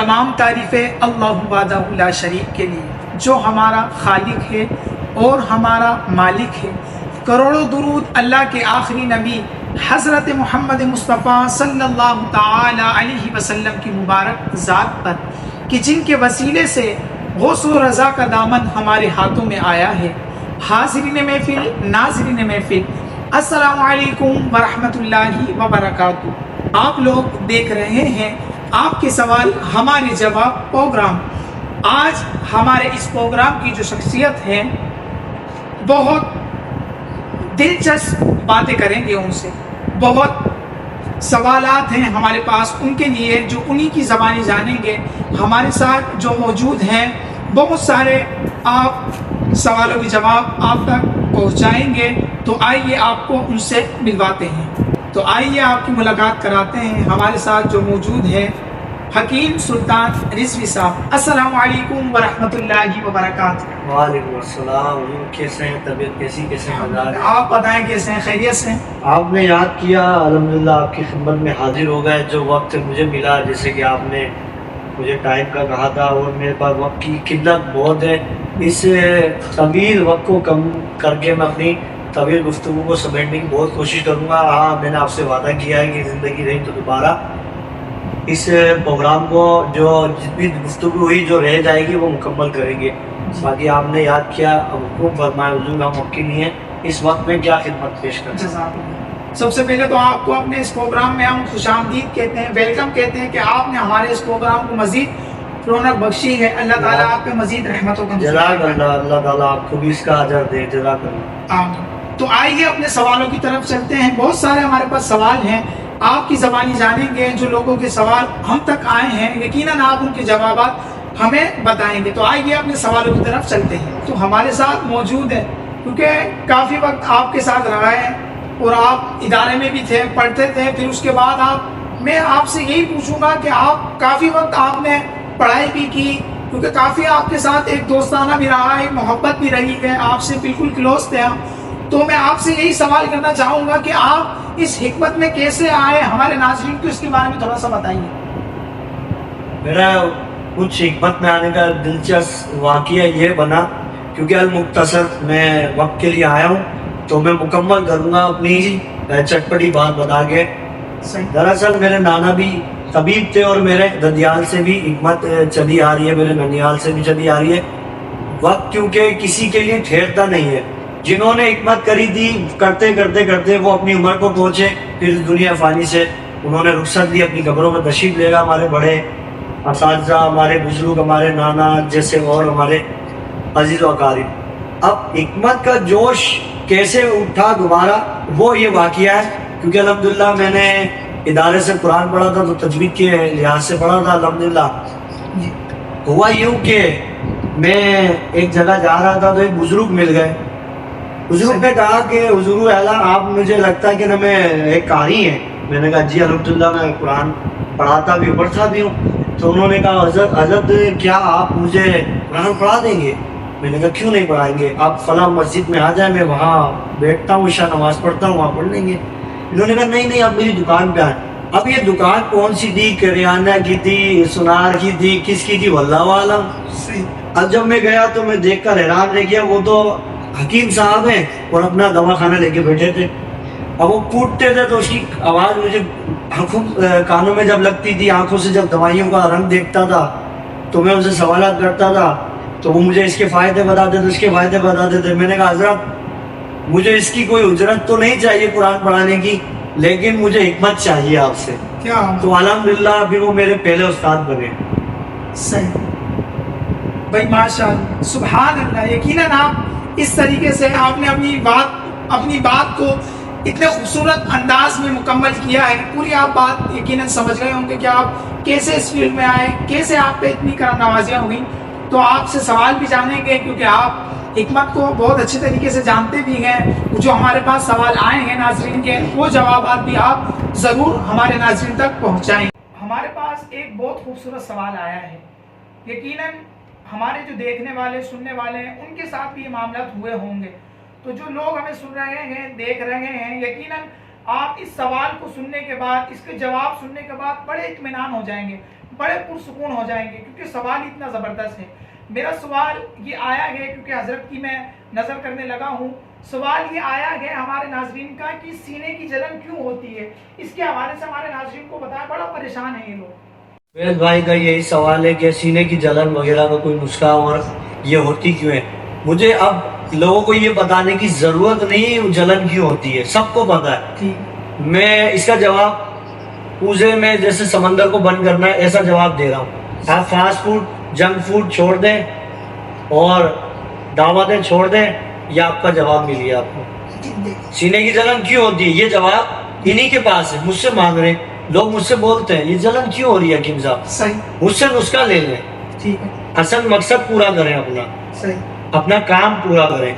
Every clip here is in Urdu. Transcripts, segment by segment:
تمام تعریفیں اللہ وحدہ لا شریک کے لیے جو ہمارا خالق ہے اور ہمارا مالک ہے۔ کروڑوں درود اللہ کے آخری نبی حضرت محمد مصطفیٰ صلی اللہ تعالی علیہ وسلم کی مبارک ذات پر کہ جن کے وسیلے سے غوث و رضا کا دامن ہمارے ہاتھوں میں آیا ہے۔ حاضرین محفل، ناظرین محفل، السلام علیکم ورحمۃ اللہ وبرکاتہ۔ آپ لوگ دیکھ رہے ہیں آپ کے سوال ہمارے جواب پروگرام۔ آج ہمارے اس پروگرام کی جو شخصیت ہے بہت دلچسپ باتیں کریں گے، ان سے بہت سوالات ہیں ہمارے پاس ان کے لیے جو انہی کی زبانی جانیں گے۔ ہمارے ساتھ جو موجود ہیں بہت سارے آپ سوالوں کے جواب آپ تک پہنچائیں گے، تو آئیے آپ کو ان سے ملواتے ہیں۔ تو آئیے آپ کی ملاقات کراتے ہیں۔ ہمارے ساتھ جو موجود ہے حکیم سلطان رضوی صاحب، السلام علیکم ورحمۃ اللہ وبرکاتہ۔ وعلیکم السلام، حضور کیسے ہیں؟ طبیعت کیسی؟ کیسے ہیں؟ آپ بتائیں کیسے ہیں؟ خیریت سے؟ آپ نے یاد کیا، الحمدللہ آپ کی خدمت میں حاضر ہو گئے۔ جو وقت مجھے ملا، جیسے کہ آپ نے مجھے ٹائم کا کہا تھا، اور میرے پاس وقت کی قلت بہت ہے، اس طویل وقت کو کم کر کے میں اپنی طویل گفتگو کو سمیٹنے کی بہت کوشش کروں گا۔ ہاں، میں نے آپ سے وعدہ کیا ہے کہ زندگی رہی تو دوبارہ اس پروگرام کو جو جتنی گفتگو ہوئی جو رہ جائے گی وہ مکمل کریں گے۔ باقی آپ نے یاد کیا، اب حکم فرمائے حضور، ہم وقت نہیں ہے اس وقت میں کیا خدمت پیش کریں۔ سب سے پہلے تو آپ کو اپنے اس پروگرام میں ہم خوش آمدید کہتے ہیں، ویلکم کہتے ہیں کہ آپ نے ہمارے اس پروگرام کو مزید رونق بخشی ہے۔ اللہ تعالیٰ آپ پہ مزید رحمتوں کا جزاک اللہ، اللہ تعالیٰ آپ کو بھی اس کا اجر دے، جزاک اللہ۔ آمین۔ تو آئیے اپنے سوالوں کی طرف چلتے ہیں۔ بہت سارے ہمارے پاس سوال ہیں، آپ کی زبانی جانیں گے۔ جو لوگوں کے سوال ہم تک آئے ہیں یقیناً آپ ان کے جوابات ہمیں بتائیں گے۔ تو آئیے اپنے سوالوں کی طرف چلتے ہیں۔ تو ہمارے ساتھ موجود ہے، کیونکہ کافی وقت آپ کے ساتھ رہا ہے اور آپ ادارے میں بھی تھے، پڑھتے تھے، پھر اس کے بعد میں آپ سے یہی پوچھوں گا کہ آپ کافی وقت آپ نے پڑھائی بھی کی، کیونکہ کافی آپ کے ساتھ ایک دوستانہ بھی رہا ہے، محبت بھی رہی ہے، آپ سے بالکل کلوز تھے ہم۔ تو میں آپ سے یہی سوال کرنا چاہوں گا کہ آپ اس حکمت میں کیسے آئے؟ ہمارے ناظرین کو اس کے بارے میں تھوڑا سا بتائیے۔ میرا کچھ حکمت میں آنے کا دلچسپ واقعہ یہ بنا، کیونکہ المختصر میں وقت کے لیے آیا ہوں تو میں مکمل کروں گا اپنی چٹپٹی بات بتا کے۔ دراصل میرے نانا بھی طبیب تھے اور میرے ددیال سے بھی حکمت چلی آ رہی ہے، میرے ننیال سے بھی چلی آ رہی ہے۔ وقت کیونکہ کسی کے لیے ٹھہرتا نہیں ہے، جنہوں نے حکمت کری تھی کرتے کرتے کرتے وہ اپنی عمر کو پہنچے، پھر دنیا فانی سے انہوں نے رخصت لی، اپنی قبروں میں تشریف لے گا۔ ہمارے بڑے اساتذہ، ہمارے بزرگ، ہمارے نانا جیسے اور ہمارے عزیز و اقارب۔ اب حکمت کا جوش کیسے اٹھا دوبارہ، وہ یہ واقعہ ہے، کیونکہ الحمدللہ میں نے ادارے سے قرآن پڑھا تھا تو تجوید کے لحاظ سے پڑھا تھا۔ الحمدللہ ہوا یوں کہ میں ایک جگہ جا رہا تھا تو ایک بزرگ مل گئے۔ بزرگ نے کہا کہ حضور اعلیٰ، آپ مجھے لگتا ہے کہ نہ میں ایک قاری ہیں۔ میں نے کہا جی الحمدللہ میں قرآن پڑھاتا بھی پڑھتا بھی ہوں۔ تو انہوں نے کہا حضرت کیا آپ مجھے قرآن پڑھا دیں گے؟ میں نے کہا کیوں نہیں پڑھائیں گے، آپ فلاں مسجد میں آ جائیں، میں وہاں بیٹھتا ہوں، عشاء نماز پڑھتا ہوں، وہاں پڑھ لیں گے۔ انہوں نے کہا نہیں آپ میری دکان پہ آئیں۔ اب یہ دکان کون سی تھی، کریانہ کی تھی، سنار کی تھی، کس کی تھی واللہ عالم۔ اب جب میں گیا تو میں دیکھ کر حیران رہ گیا، وہ تو حکیم صاحب ہیں اور اپنا دوا خانہ لے کے بیٹھے تھے۔ اب وہ کوٹتے تھے تو اس کی آواز مجھے کانوں میں جب لگتی تھی، آنکھوں سے جب دوائیوں کا رنگ دیکھتا تھا تو میں ان سے سوالات کرتا تھا تو وہ مجھے اس کے فائدے بتاتے تھے، اس کے فائدے بتاتے تھے۔ میں نے کہا حضرت مجھے اس کی کوئی اجرت تو نہیں چاہیے قرآن پڑھانے کی، لیکن مجھے حکمت چاہیے آپ سے۔ تو الحمدللہ ابھی وہ میرے پہلے استاد بنے۔ صحیح بھائی، ماشاء اللہ، سبحان اللہ۔ یقیناً آپ اس طریقے سے آپ نے اپنی بات کو اتنے خوبصورت انداز میں مکمل کیا ہے۔ پوری آپ بات یقیناً سمجھ گئے ہوں گے کہ آپ کیسے اس فیلڈ میں آئے، کیسے آپ پہ اتنی کرم نوازیاں ہوئیں۔ تو آپ سے سوال بھی جانیں گے کیونکہ آپ حکمت کو بہت اچھے طریقے سے جانتے بھی ہیں۔ جو ہمارے پاس سوال آئے ہیں ناظرین کے، وہ جوابات بھی آپ ضرور ہمارے ناظرین تک پہنچائیں۔ ہمارے پاس ایک بہت خوبصورت سوال آیا ہے، یقیناً ہمارے جو دیکھنے والے سننے والے ہیں ان کے ساتھ بھی یہ معاملات ہوئے ہوں گے۔ تو جو لوگ ہمیں سن رہے ہیں، دیکھ رہے ہیں، یقیناً آپ اس سوال کو سننے کے بعد، اس کے جواب سننے کے بعد بڑے اطمینان ہو جائیں گے۔ بڑے پرسکون ہو جائیں گے، کیونکہ سوال اتنا زبردست ہے۔ میرا سوال یہ آیا ہے کیونکہ حضرت کی میں نظر کرنے لگا ہوں، سوال یہ آیا ہے ہمارے ناظرین کا کہ سینے کی جلن کیوں ہوتی ہے، اس کے حوالے سے ہمارے ناظرین کو بتایا، بڑا پریشان ہے یہ لوگ۔ ویل بھائی کا یہی سوال ہے کہ سینے کی جلن وغیرہ کا کوئی نسخہ اور یہ ہوتی کیوں ہے؟ مجھے اب لوگوں کو یہ بتانے کی ضرورت نہیں جلن کیوں ہوتی ہے، سب کو پتا ہے۔ میں اس کا جواب کوزے میں جیسے سمندر کو بند کرنا ہے ایسا جواب دے رہا ہوں۔ آپ فاسٹ فوڈ جنک فوڈ چھوڑ دیں اور دعوتیں چھوڑ دیں، یہ آپ کا جواب مل گیا آپ کو۔ سینے کی جلن کیوں ہوتی ہے یہ جواب انہی کے پاس ہے، مجھ سے مانگ رہے ہیں۔ لوگ مجھ سے بولتے ہیں یہ جلن کیوں ہو رہی ہے حکیم صاحب، صحیح، مجھ سے نسخہ لے لیں، ٹھیک ہے، اصل مقصد پورا کریں اپنا، صحیح، اپنا کام پورا کریں۔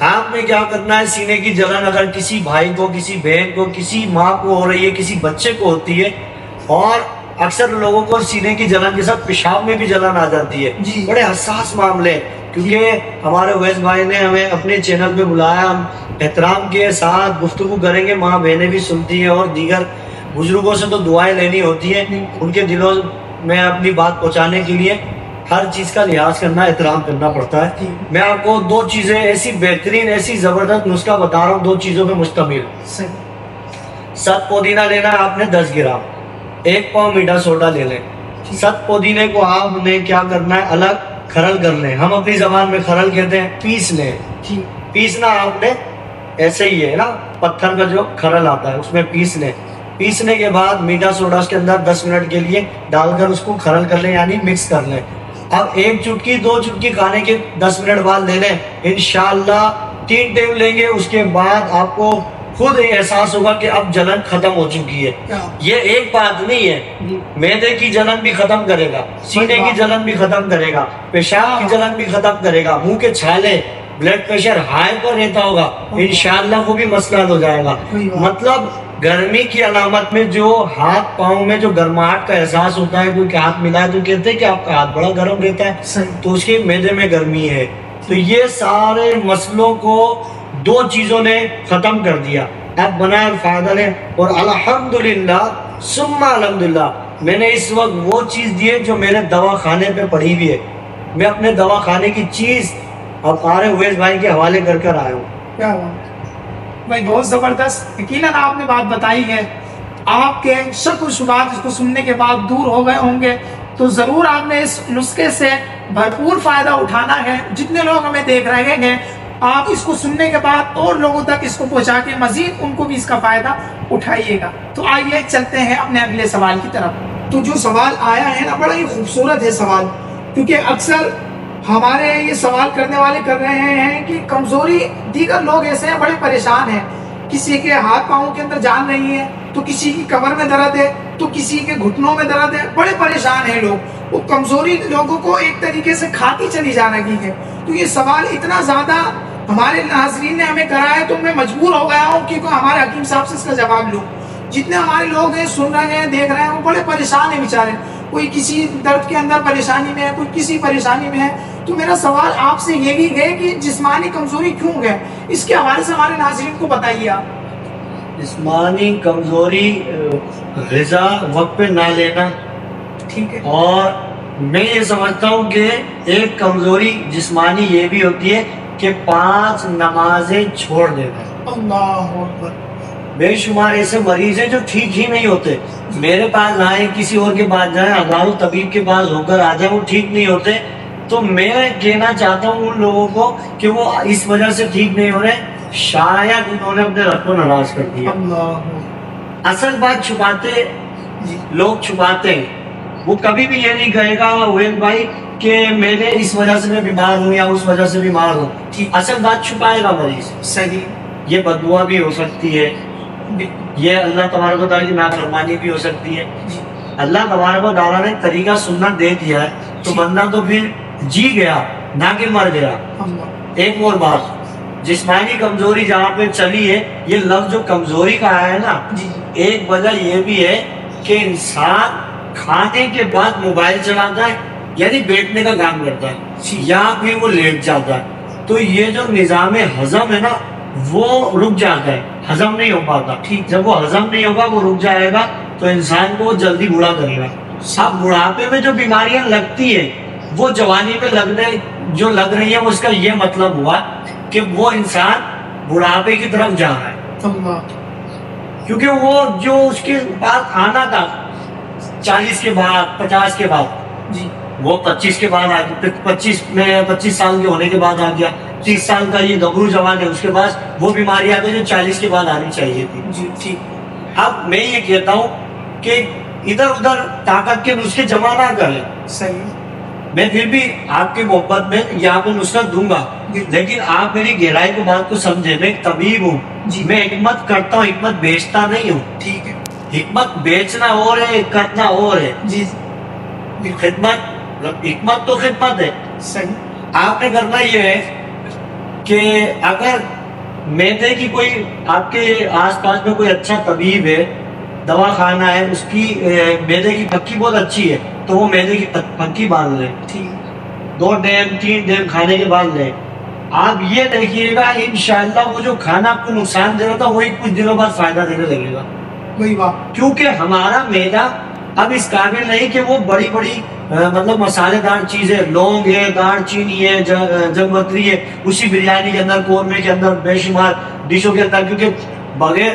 آپ نے کیا کرنا ہے، سینے کی جلن اگر کسی بھائی کو، کسی بہن کو، کسی ماں کو ہو رہی ہے، کسی بچے کو ہوتی ہے، اور اکثر لوگوں کو سینے کی جلن کے ساتھ پیشاب میں بھی جلن آ جاتی ہے، جی، بڑے حساس معاملے ہیں۔ کیونکہ ہمارے اویس بھائی نے ہمیں اپنے چینل پہ بلایا، ہم احترام کے ساتھ گفتگو کریں گے، ماں بہنیں بھی سنتی ہیں اور دیگر بزرگوں سے تو دعائیں لینی ہوتی ہیں، ان کے دلوں میں اپنی بات پہنچانے کے لیے ہر چیز کا لحاظ کرنا، احترام کرنا پڑتا ہے۔ میں آپ کو دو چیزیں ایسی بہترین، ایسی زبردست نسخہ بتا رہا ہوں، دو چیزوں پہ مشتمل۔ ست پودینہ لینا ہے آپ نے 10 گرام، 1 پاؤ میٹھا سوڈا لے لیں۔ ست پودینے کو آپ نے کیا کرنا ہے، الگ کھرل کر لیں، ہم اپنی زبان میں کھرل کہتے ہیں، پیس لیں۔ پیسنا آپ نے ایسے ہی ہے نا، پتھر کا جو کھرل آتا ہے اس میں پیس لیں۔ پیسنے کے بعد میٹھا سوڈا اس کے اندر 10 منٹ کے لیے ڈال کر اس کو کھرل کر لیں، یعنی مکس کر لیں۔ اب 1 چٹکی 2 چٹکی کھانے کے 10 منٹ بعد لے لیں، انشاءاللہ 3 ٹائم لیں گے، اس کے بعد آپ کو خود احساس ہوگا کہ اب جلن ختم ہو چکی ہے۔ یہ ایک بات نہیں ہے، معدے کی جلن بھی ختم کرے گا، سینے کی جلن بھی ختم کرے گا، پیشاب کی جلن بھی ختم کرے گا، منہ کے چھالے، بلڈ پریشر ہائی پر رہتا ہوگا، انشاءاللہ وہ بھی مسئلہ حل ہو جائے گا۔ مطلب گرمی کی علامت میں جو ہاتھ پاؤں میں جو گرماہٹ کا احساس ہوتا ہے، کوئی ہاتھ ملا تو کہتے ہیں کہ آپ کا ہاتھ بڑا گرم رہتا ہے، تو اس کے معدے میں گرمی ہے۔ تو یہ سارے مسئلوں کو 2 چیزوں نے ختم کر دیا، اب بنا فائدہ لیں۔ اور الحمدللہ ثم الحمدللہ میں نے اس وقت وہ چیز دی ہے جو میرے دوا خانے پہ پڑی ہوئی ہے، میں اپنے دوا خانے کی چیز اب ہمارے اویس بھائی کے حوالے کر کر آیا ہوں۔ کیا بات بھائی، بہت زبردست، یقیناً آپ نے بات بتائی ہے، آپ کے شک و شبہات اس کو سننے کے بعد دور ہو گئے ہوں گے، تو ضرور آپ نے اس نسخے سے بھرپور فائدہ اٹھانا ہے۔ جتنے لوگ ہمیں دیکھ رہے ہیں، آپ اس کو سننے کے بعد اور لوگوں تک اس کو پہنچا کے مزید ان کو بھی اس کا فائدہ اٹھائیے گا۔ تو آئیے چلتے ہیں اپنے اگلے سوال کی طرف۔ تو جو سوال آیا ہے نا، بڑا ہی خوبصورت ہے سوال، کیونکہ اکثر ہمارے یہ سوال کرنے والے کر رہے ہیں کہ کمزوری، دیگر لوگ ایسے ہیں بڑے پریشان ہیں، کسی کے ہاتھ پاؤں کے اندر جان نہیں ہے، تو کسی کی کمر میں درد ہے، تو کسی کے گھٹنوں میں درد ہے، بڑے پریشان ہیں لوگ، وہ کمزوری لوگوں کو ایک طریقے سے کھاتی چلی جا رہی ہے۔ تو یہ سوال اتنا زیادہ ہمارے ناظرین نے ہمیں کرا ہے، تو میں مجبور ہو گیا ہوں کہ ہمارے حکیم صاحب سے اس کا جواب لوں۔ جتنے ہمارے لوگ ہیں، سن رہے ہیں، دیکھ رہے ہیں، وہ بڑے پریشان ہیں بیچارے، کوئی کسی درد کے اندر پریشانی میں ہے، کوئی کسی پریشانی میں ہے۔ تو میرا سوال آپ سے یہ بھی ہے کہ جسمانی کمزوری کیوں ہے، اس کے حوالے سے ہمارے ناظرین کو بتائیے آپ۔ جسمانی کمزوری، غذا وقت پہ نہ لینا، ٹھیک ہے، اور میں یہ سمجھتا ہوں کہ ایک کمزوری جسمانی یہ بھی ہوتی ہے کہ 5 نمازیں چھوڑ دینا۔ اللہ اکبر، بے شمار ایسے مریض ہیں جو ٹھیک ہی نہیں ہوتے، میرے پاس آئیں، کسی اور کے پاس جائیں، ہزاروں طبیب کے پاس ہو کر آ جائیں، وہ ٹھیک نہیں ہوتے۔ تو میں کہنا چاہتا ہوں ان لوگوں کو کہ وہ اس وجہ سے ٹھیک نہیں ہو رہے، شاید انہوں نے اپنے رب کو ناراض کر دیا۔ اصل بات چھپاتے لوگ چھپاتے ہیں، وہ کبھی بھی یہ نہیں کہے گا وہیل بھائی کہ میرے اس وجہ سے میں بیمار ہوں یا اس وجہ سے بیمار ہوں، اصل بات چھپائے گا مریض۔ صحیح، یہ بددعا بھی ہو سکتی ہے، یہ اللہ تبارک و تعالیٰ کی نافرمانی بھی ہو سکتی ہے۔ اللہ تبارک و تعالیٰ نے طریقہ سنت دے دیا ہے تو بندہ تو پھر جی گیا نہ کہ مر گیا۔ ایک اور بات، جسمانی کمزوری جہاں پہ چلی ہے، یہ لفظ جو کمزوری کا آیا ہے نا، ایک وجہ یہ بھی ہے کہ انسان کھانے کے بعد موبائل چلاتا ہے، یعنی بیٹھنے کا کام کرتا ہے، یا پھر وہ لیٹ جاتا ہے، تو یہ جو نظام ہضم ہے نا وہ رک جاتا ہے، ہضم نہیں ہو پاتا۔ جب وہ ہضم نہیں ہوگا، وہ رک جائے گا، تو انسان کو جلدی بوڑھا کرے گا۔ اب بڑھاپے میں جو بیماریاں لگتی ہیں وہ جوانی میں جو لگ رہی ہیں اس کا یہ مطلب ہوا کہ وہ انسان بڑھاپے کی طرف جا رہا ہے، اللہ کیونکہ وہ جو اس کے بعد آنا تھا 40 کے بعد 50 کے بعد جی وہ 25 کے بعد آ گیا، 25 سال کے ہونے کے بعد آ گیا، 30 سال کا یہ گبرو جوان ہے اس کے بعد وہ بیماری آ گئی جو 40 کے بعد آنی چاہیے تھی۔ جی ٹھیک، اب میں یہ کہتا ہوں کہ ادھر ادھر طاقت کے نسخے جمع نہ کریں، صحیح، میں پھر بھی آپ کی محبت میں یہاں پہ نسخہ دوں گا، لیکن آپ میری گہرائی کو بات کو سمجھیں، میں ایک طبیب ہوں، جی میں حکمت کرتا ہوں، حکمت بیچتا نہیں ہوں، ٹھیک ہے، حکمت بیچنا اور ہے کرنا اور ہے، جی بالکل حکمت تو خدمت ہے۔ صحیح، آپ نے کرنا یہ ہے کہ اگر معدے کی کوئی آپ کے آس پاس میں کوئی اچھا طبیب ہے، دوا خانہ ہے، اس کی معدے کی پکی بہت اچھی ہے تو وہ معدے کی پکی باندھ لیں، ٹھیک، 2 ٹائم 3 ٹائم کھانے کے بعد لیں۔ آپ یہ دیکھیے گا انشاءاللہ وہ جو کھانا آپ کو نقصان دے رہا تھا وہی کچھ دنوں بعد فائدہ دینے لگے گا، وہی بات، کیونکہ ہمارا معدہ اب اس قابل نہیں کہ وہ بڑی بڑی مطلب مسالے دار چیزیں، لونگ ہے، دار چینی ہے، جگوتری ہے، اسی بریانی کے اندر، قورمے کے اندر، بے شمار ڈشوں کے اندر، کیونکہ بغیر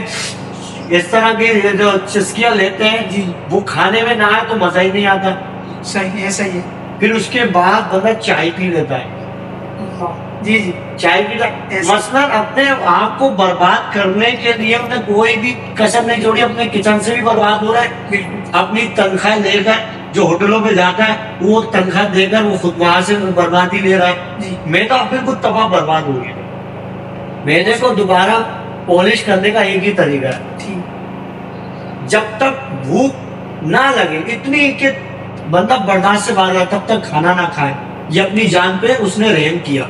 اس طرح کے جو چسکیاں لیتے ہیں جی وہ کھانے میں نہ آئے تو مزہ ہی نہیں آتا۔ صحیح ہے، صحیح ہے، پھر اس کے بعد بندہ چائے پی لیتا ہے، جی جی چائے پیتا مثلاً اپنے آپ کو برباد کرنے کے لیے انہیں کوئی بھی کسر نہیں چھوڑی، اپنے کچن سے بھی برباد ہو رہا ہے، بالکل، اپنی تنخواہ لے کر جو ہوٹلوں پہ جاتا ہے وہ تنخواہ دے کر وہ خود وہاں سے بربادی لے رہا ہے۔ جی میں تو بالکل تباہ برباد ہو گیا۔ میدے کو دوبارہ پالش کرنے کا ایک ہی طریقہ ہے، ٹھیک، جب تک بھوک نہ لگے اتنی کہ بندہ برداشت سے باہر تب تک کھانا نہ کھائے، یہ اپنی جان پہ اس نے رحم کیا،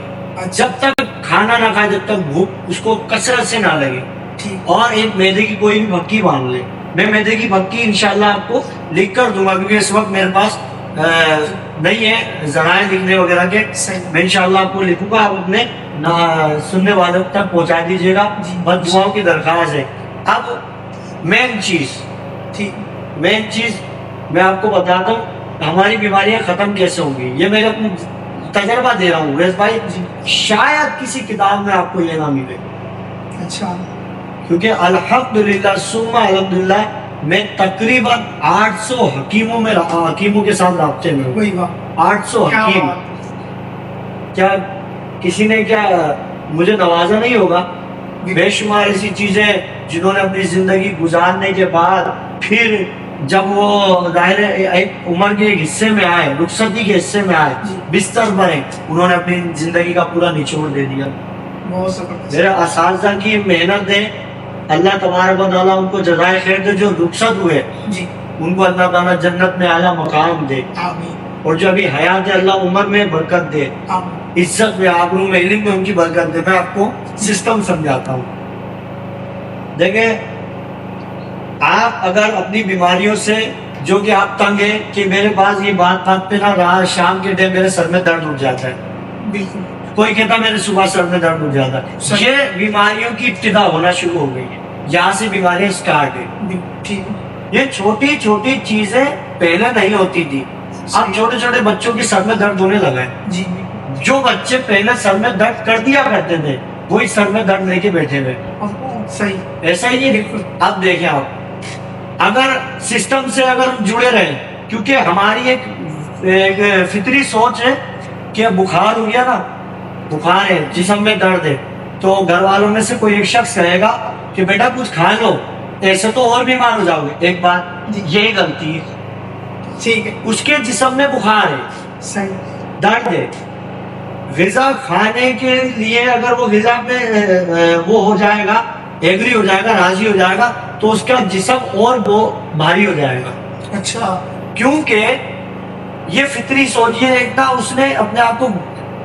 جب تک کھانا نہ کھائے جب تک بھوک اس کو کثرت سے نہ لگے، ٹھیک، اور ایک میدے کی کوئی بھی پکی باندھ لے۔ میں میدے کی پکی انشاءاللہ آپ کو لکھ کر دوں گا کیونکہ اس وقت میرے پاس نہیں ہے ذرائع لکھنے وغیرہ کے، صحیح، میں انشاءاللہ آپ کو لکھوں گا، آپ اپنے سننے والوں تک پہنچا دیجیے گا، جی، بس دعاؤں کی درخواست ہے۔ اب مین چیز میں آپ کو بتاتا ہوں ہماری بیماریاں ختم کیسے ہوں گی، یہ میں اپنا تجربہ دے رہا ہوں ویس بھائی، جی، شاید کسی کتاب میں آپ کو یہ نہ ملے، اچھا، کیونکہ الحمدللہ ثم الحمدللہ میں تقریباً 800 حکیموں کے ساتھ رابطے میں ہوں، وہی بات، 800 کیا حکیم، بات، کیا کسی نے کیا مجھے نوازا نہیں ہوگا؟ بے شمار ایسی چیزیں جنہوں نے اپنی زندگی گزارنے کے بعد پھر جب وہ ظاہر ایک عمر کے ایک حصے میں آئے، رخصتی کے حصے میں آئے، جی، بستر بنے، انہوں نے اپنی زندگی کا پورا نچوڑ دے دیا۔ بہت زبردست، میرے اساتذہ کی محنت ہے، اللہ تبارک و تعالیٰ ان کو جزائے خیر دے، جو رخصت ہوئے جی، ان کو اللہ تعالیٰ جنت میں اعلیٰ مقام دے، آمین، اور جو ابھی حیات ہے اللہ عمر میں برکت دے، آمین، عزت میں، آبرو میں، علم میں ان کی برکت دے۔ میں آپ کو سسٹم سمجھاتا ہوں، دیکھیں آپ اگر اپنی بیماریوں سے جو کہ آپ تنگ ہیں کہ میرے پاس یہ بات پہ نہ رہا، شام کے ٹائم میرے سر میں درد اٹھ جاتا ہے، بالکل، کوئی کہتا میرے صبح سر میں درد اٹھ جاتا ہے، یہ بیماریوں کی ابتدا ہونا شروع ہو گئی ہے، یہاں سے بیماریاں سٹارٹ ہیں۔ بالکل، ٹھیک، یہ چھوٹی چھوٹی چیزیں پہلے نہیں ہوتی تھی، اب چھوٹے چھوٹے بچوں کے سر میں درد ہونے لگا ہے۔ جی، جو بچے پہلے سر میں درد کر دیا کرتے تھے وہی سر میں درد لے کے بیٹھے ہوئے، صحیح، ایسا ہی نہیں۔ بالکل، اب دیکھیں آپ اگر سسٹم سے اگر جڑے رہیں، کیونکہ ہماری ایک فطری سوچ ہے کہ بخار ہو گیا نا، بخار ہے، جسم میں درد ہے، تو گھر والوں میں سے کوئی ایک شخص کہے گا کہ بیٹا کچھ کھا لو، ایسے تو اور بیمار ہو جاؤ گے۔ ایک بات یہی غلطی ہے، ٹھیک ہے، اس کے جسم میں بخار ہے، صحیح، درد ہے، غذا کھانے کے لیے اگر وہ غذا پہ وہ ہو جائے گا، ایگری ہو جائے گا، راضی ہو جائے گا، تو اس کا جسم اور وہ بھاری ہو جائے گا، اچھا، کیونکہ یہ فطری سوچ ہے، ایک نا اس نے اپنے آپ کو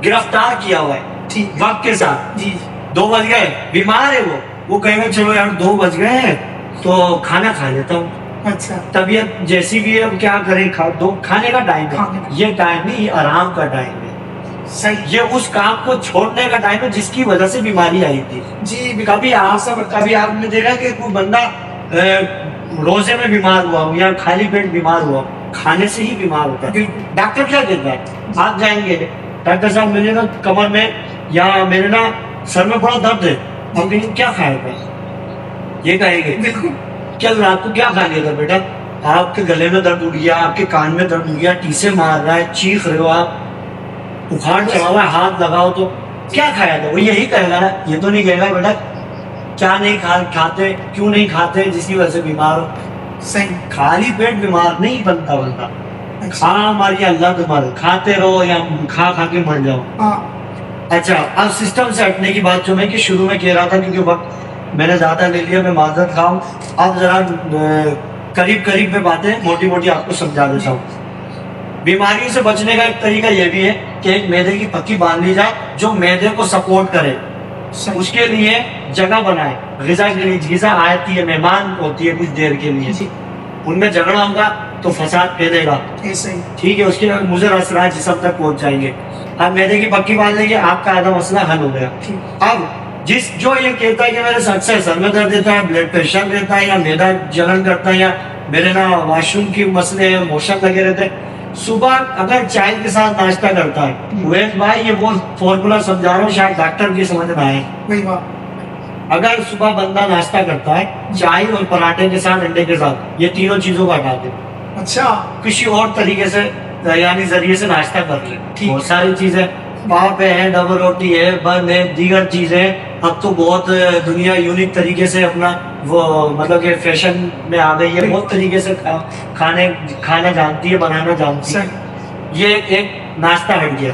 گرفتار کیا ہوا ہے ٹھیک، وقت کے ساتھ۔ جی، 2 بج گئے، بیمار ہے وہ کہیں گے چلو یار 2 بج گئے ہیں تو کھانا کھا لیتا ہوں، اچھا، طبیعت جیسی بھی ہے اب کیا کریں، کھانے کا ٹائم ہے، کھانے کا، یہ ٹائم نہیں، یہ آرام کا ٹائم ہے، صحیح، یہ اس کام کو چھوڑنے کا ٹائم ہے جس کی وجہ سے بیماری آئی تھی۔ جی، کبھی آپ نے دیکھا کہ کوئی بندہ روزے میں بیمار ہوا ہو یا خالی پیٹ بیمار ہوا ہو، کھانے سے ہی بیمار ہوتا ہے. بالکل. ڈاکٹر کیا کہتا ہے؟ آپ جائیں گے ڈاکٹر صاحب میرے نا کمر میں یا میرے نا سر میں بڑا درد ہے, آپ کہیں کیا کھایا تھا, یہ کہیں گے. بالکل. کل رات کو کیا کھا لیا تھا بیٹا, آپ کے گلے میں درد اٹھ گیا, آپ کے کان میں درد اٹھ گیا, ٹیسے مار رہا ہے, چیخ رہے ہو آپ, بخار چڑھا ہوا ہے, ہاتھ لگاؤ تو کیا کھایا تھا. وہ یہی کہے گا نا, یہ تو نہیں کہے گا بیٹا کیا نہیں کھاتے, کیوں نہیں کھاتے, جس کی وجہ سے بیمار ہو. صحیح. خالی پیٹ بیمار نہیں بنتا بنتا. ہاں ہماری اللہ تمہارے, کھاتے رہو یا کھا کھا کے مر جاؤ. ہاں. اچھا اب سسٹم سے ہٹنے کی بات جو میں کہ شروع میں کہہ رہا تھا, کیونکہ وقت میں نے زیادہ لے لیا, میں معذرت خواہ ہوں. اب ذرا قریب میں باتیں موٹی موٹی آپ کو سمجھا دیتا ہوں. بیماریوں سے بچنے کا ایک طریقہ یہ بھی ہے کہ ایک میدے کی پکی باندھ لی جائے جو میدے کو سپورٹ کرے. اس کے لیے جگہ بنائے, غذا کے لیے غذا آتی ہے, مہمان ہوتی ہے کچھ دیر کے لیے, ان میں جھگڑا ہوگا تو فساد پھیلے گا. ٹھیک ہے, اس کے مضر اثرات جسم تک پہنچ جائیں گے. اب میدے کی پکی باندھ لیں گے, آپ کا آدھا مسئلہ حل ہو گیا. اب جو یہ کہتا ہے کہ میرے اکثر سر میں درد دیتا ہے, بلڈ پریشر رہتا ہے, یا میدا جلن کرتا ہے, یا میرے نا واش روم کی مسئلے موشن لگے رہتے ہیں, صبح اگر چائے کے ساتھ ناشتہ کرتا ہے, ویس بھائی یہ وہ فارمولا سمجھا رہا ہوں شاید ڈاکٹر کی سمجھ میں آئے. اگر صبح بندہ ناشتہ کرتا ہے چائے اور پراٹھے کے ساتھ, انڈے کے ساتھ, یہ تینوں چیزوں کا ہٹا دے, اچھا کسی اور طریقے سے یعنی ذریعے سے ناشتہ کر لے. بہت ساری چیزیں, پاپ ہے, ڈبل روٹی ہے, بن ہے, دیگر چیزیں. اب تو بہت دنیا یونیک طریقے سے اپنا وہ مطلب کہ فیشن میں آ گئی ہے, بہت طریقے سے کھانا جانتی ہے, بنانا جانتی ہے. یہ ایک ناشتہ ہٹ گیا.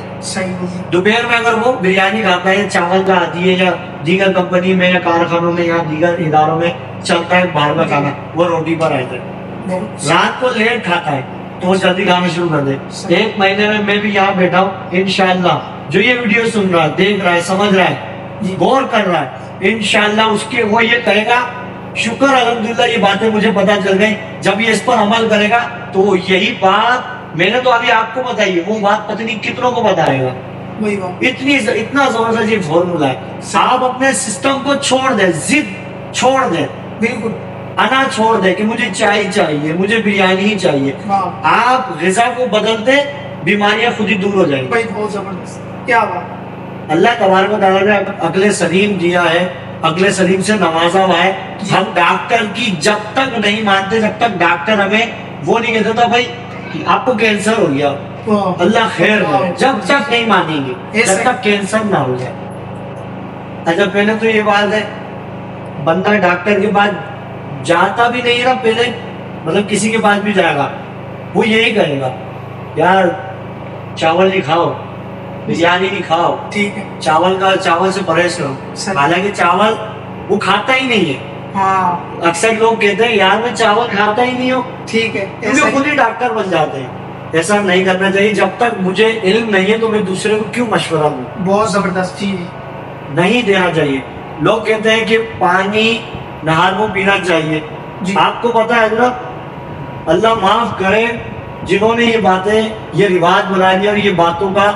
دوپہر میں اگر وہ بریانی کھاتا ہے, چاول کا آتی ہے, یا دیگر کمپنی میں یا کارخانوں میں یا دیگر اداروں میں چلتا ہے باہر کا کھانا, وہ روٹی پر آتا ہے. رات کو لیٹ کھاتا ہے تو وہ جلدی کھانا شروع کر دے. ایک مہینے میں بھی یہاں بیٹھا ہوں, انشاءاللہ جو یہ ویڈیو سن رہا ہے, دیکھ رہا ہے, سمجھ رہا ہے, غور کر رہا ہے, انشاءاللہ اس کے وہ یہ کہے گا شکر الحمدللہ یہ باتیں مجھے پتا چل گئی. جب یہ اس پر عمل کرے گا تو یہی بات میں نے تو ابھی آپ کو بتائی ہے, وہ بات پتہ نہیں کتنوں کو بتائے گا. اتنا زبردست یہ فارمولا ہے. آپ اپنے سسٹم کو چھوڑ دیں, ضد چھوڑ دیں, بالکل انا چھوڑ دیں کہ مجھے چائے چاہیے, مجھے بریانی ہی چاہیے. آپ غذا کو بدل دیں, بیماریاں خود ہی دور ہو جائیں گی. بہت زبردست. کیا بات. اللہ تبارک و تعالیٰ نے عقل سلیم دیا ہے, عقل سلیم سے نوازا ہوا ہے. ہم ڈاکٹر کی جب تک نہیں مانتے, جب تک ڈاکٹر ہمیں وہ نہیں کہتا تھا بھائی آپ کو کینسر ہو گیا, اللہ خیر کرے, جب تک نہیں مانیں گے جب تک کینسر نہ ہو جائے. اچھا پہلے تو یہ بات ہے, بندہ ڈاکٹر کے پاس جاتا بھی نہیں رہا, پہلے مطلب کسی کے پاس بھی جائے گا وہ یہی کہے گا یار چاول نہیں کھاؤ, بریانی نہیں کھاؤ, ٹھیک ہے, چاول سے پرہیز کرو. حالانکہ چاول وہ کھاتا ہی نہیں ہے. ہاں اکثر لوگ کہتے ہیں یار میں چاول کھاتا ہی نہیں ہوں, ٹھیک ہے, کیونکہ خود ہی ڈاکٹر بن جاتے ہیں. ایسا نہیں کرنا چاہیے. جب تک مجھے علم نہیں ہے تو میں دوسرے کو کیوں مشورہ دوں. بہت زبردست. جی نہیں دینا چاہیے. لوگ کہتے ہیں کہ پانی نہار کو پینا چاہیے. آپ کو پتا ہے حضرت اللہ معاف کرے جنہوں نے یہ باتیں یہ رواج بنا دیا اور یہ باتوں کا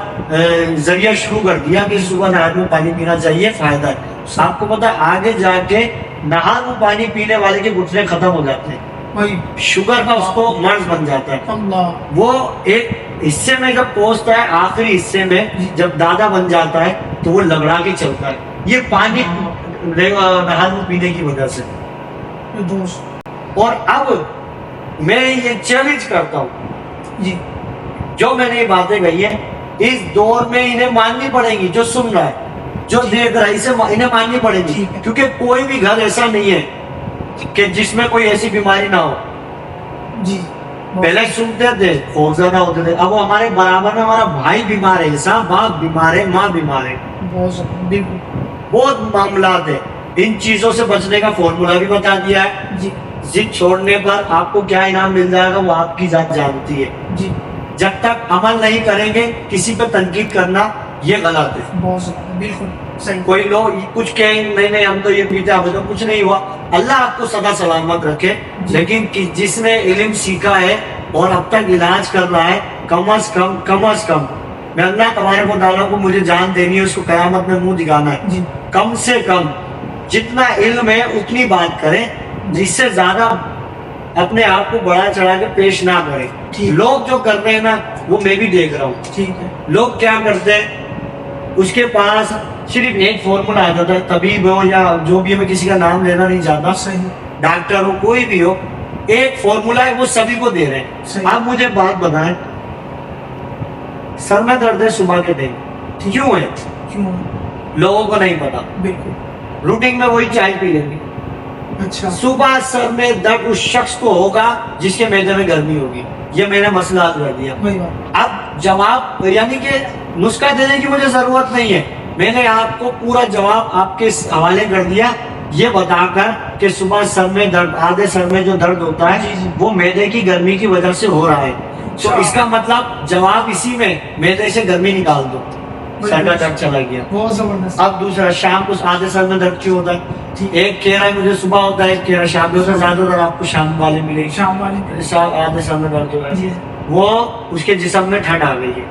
ذریعہ شروع کر دیا کہ صبح نہار میں پانی پینا چاہیے, فائدہ ہے. آپ کو پتا ہے آگے جا کے نہار میں پانی پینے والے کے گھٹنے ختم ہو جاتے ہیں, شوگر کا اس کو مرض بن جاتا ہے. وہ ایک حصے میں جب پہنچتا ہے, آخری حصے میں جب دادا بن جاتا ہے تو وہ لگڑا کے چلتا ہے. یہ پانی نہار میں پینے کی وجہ سے. اور اب میں یہ چیلنج کرتا ہوں جی, جو میں نے یہ باتیں کہی ہیں اس دور میں انہیں ماننی پڑیں گی. جو سن رہا ہے, جو دیکھ رہا ہے, اسے انہیں ماننی پڑے گی, کیونکہ کوئی بھی گھر ایسا نہیں ہے کہ جس میں کوئی ایسی بیماری نہ ہو. جی پہلے سنتے تھے خوفزدہ نہ ہوتے تھے, اب وہ ہمارے برابر میں ہمارا بھائی بیمار ہے, ایسا باپ بیمار ہے, ماں بیمار ہے, بہت معاملات ہیں. ان چیزوں سے بچنے کا فارمولا بھی بتا دیا ہے. جی ضد چھوڑنے پر آپ کو کیا انعام مل جائے گا وہ آپ کی ذات جانتی ہے. جی جب تک عمل نہیں کریں گے کسی پہ تنقید کرنا یہ غلط ہے. بالکل صحیح. کوئی لوگ کچھ کہیں نہیں ہم تو یہ پیتے, ہمیں تو کچھ نہیں ہوا. اللہ آپ کو سدا سلامت رکھے. لیکن جس نے علم سیکھا ہے اور اب تک علاج کر رہا ہے, کم از کم میں اللہ تبارک و تعالیٰ کو مجھے جان دینی ہے, اس کو قیامت میں منہ دکھانا ہے. کم سے کم جتنا علم ہے اتنی بات کریں, جس سے زیادہ اپنے آپ کو بڑا چڑھا کے پیش نہ کریں. ٹھیک. لوگ جو کر رہے ہیں نا وہ میں بھی دیکھ رہا ہوں. ٹھیک ہے. لوگ کیا کرتے ہیں, اس کے پاس صرف ایک فارمولا آتا تھا, طبیب ہو یا جو بھی, میں کسی کا نام لینا نہیں چاہتا, صحیح. ڈاکٹر ہو کوئی بھی ہو, ایک فارمولا ہے وہ سبھی کو دے رہے ہیں. صحیح. آپ مجھے بات بتائیں, سر میں درد ہے صبح کے ٹائم, کیوں ہے؟ کیوں؟ لوگوں کو نہیں پتا. بالکل. روٹین میں وہی چائے پی لیں گے. اچھا. صبح سر میں درد اس شخص کو ہوگا جس کے معدے میں گرمی ہوگی. یہ میں نے مسئلہ حل کر دیا. وہی بات. اب جواب یعنی کہ نسخہ دینے کی مجھے ضرورت نہیں ہے, میں نے آپ کو پورا جواب آپ کے حوالے کر دیا, یہ بتا کر کہ صبح سر میں درد, آدھے سر میں جو درد ہوتا ہے وہ معدے کی گرمی کی وجہ سے ہو رہا ہے. تو اس کا مطلب جواب اسی میں, معدے سے گرمی نکال دو, سر کا درد چلا گیا. بہت زبردست. اب دوسرا, شام کو آدھے سر میں درد کیوں ہوتا ہے؟ ایک کہہ رہا ہے مجھے صبح ہوتا ہے, ایک کہہ رہا ہے شام میں ہوتا ہے. زیادہ تر آپ کو شام والے ملے گی, شام والے. آدھے سر میں درد ہو جی. ہے, وہ اس کے جسم میں ٹھنڈ آ گئی ہے.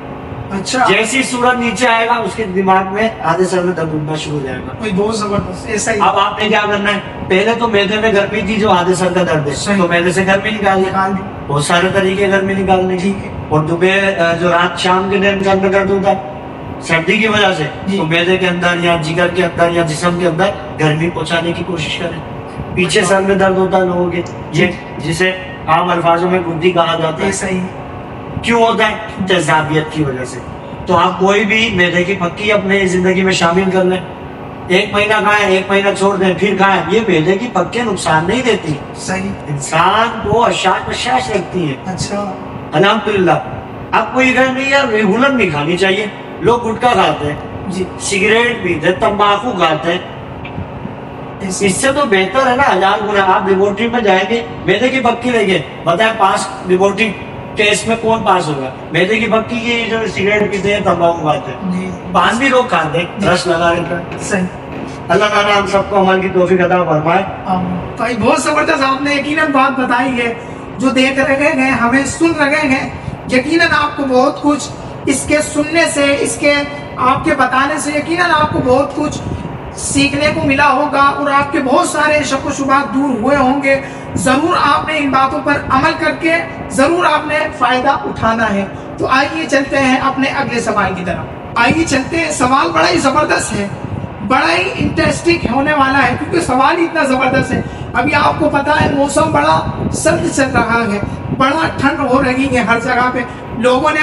اچھا. جیسی سورج نیچے آئے گا اس کے دماغ میں آدھے سر میں درد اٹھنا شروع ہو جائے گا. وہی بہت زبردست. ایسا ہی. اب آپ نے کیا کرنا ہے, پہلے تو معدے میں گرمی تھی جو آدھے سر کا درد ہے, تو معدے سے گرمی نکالنی. بہت سارے طریقے گرمی نکالنے کی. اور دوپہر جو رات شام کے ٹائم میں درد ہوتا ہے سردی کی وجہ سے, تو معدے کے اندر یا جگر کے اندر یا جسم کے اندر گرمی پہنچانے کی کوشش کریں. پیچھے سر میں درد ہوتا ہے لوگوں کے, یہ جسے عام الفاظوں میں گدی کہا جاتا ہے. ایسا ہی. کیوں ہوتا ہے؟ تیزابیت کی وجہ سے. تو آپ کوئی بھی معدے کی پکی اپنے زندگی میں شامل کر لیں, 1 مہینہ کھائیں, 1 مہینہ چھوڑ دیں, پھر کھائیں. یہ معدے کی پکے نقصان نہیں دیتی, صحیح. انسان کو اشاش بشاش رکھتی ہے. اچھا. الحمدللہ. آپ کو یہ کہنا نہیں یار ریگولر نہیں کھانی چاہیے. لوگ گٹکا کھاتے ہیں, جی. سگریٹ پیتے ہیں, تمباکو کھاتے ہیں, اس سے تو بہتر ہے نا 1000 گنا. آپ لیبورٹری میں جائیں گے, معدے کی پکی لیں گے, بتائیں پاس لیبورٹری ٹیسٹ میں کون پاس ہوگا؟ معدے کی پکی کی جو سگریٹ پیتے ہیں, تمباکو کھاتے ہیں. جی. پان بھی لوگ کھاتے ہیں رس لگا کر. صحیح. اللہ تعالیٰ ہم سب کو عمل کی توفیق عطا فرمائے. بھائی بہت زبردست آپ نے یقیناً بات بتائی ہے, جو دیکھ رہے ہیں ہمیں سن رہے ہیں, یقیناً آپ کو بہت کچھ اس کے سننے سے, اس کے آپ کے بتانے سے یقیناً آپ کو بہت کچھ سیکھنے کو ملا ہوگا, اور آپ کے بہت سارے شک و شبہات دور ہوئے ہوں گے. ضرور آپ نے ان باتوں پر عمل کر کے ضرور آپ نے فائدہ اٹھانا ہے. تو آئیے چلتے ہیں اپنے اگلے سوال کی طرف. آئیے چلتے ہیں, سوال بڑا ہی زبردست ہے, بڑا ہی انٹرسٹنگ ہونے والا ہے, کیونکہ سوال ہی اتنا زبردست ہے. ابھی آپ کو پتا ہے موسم بڑا سرد چل رہا ہے, بڑا ٹھنڈ ہو رہی ہے ہر جگہ پہ. لوگوں نے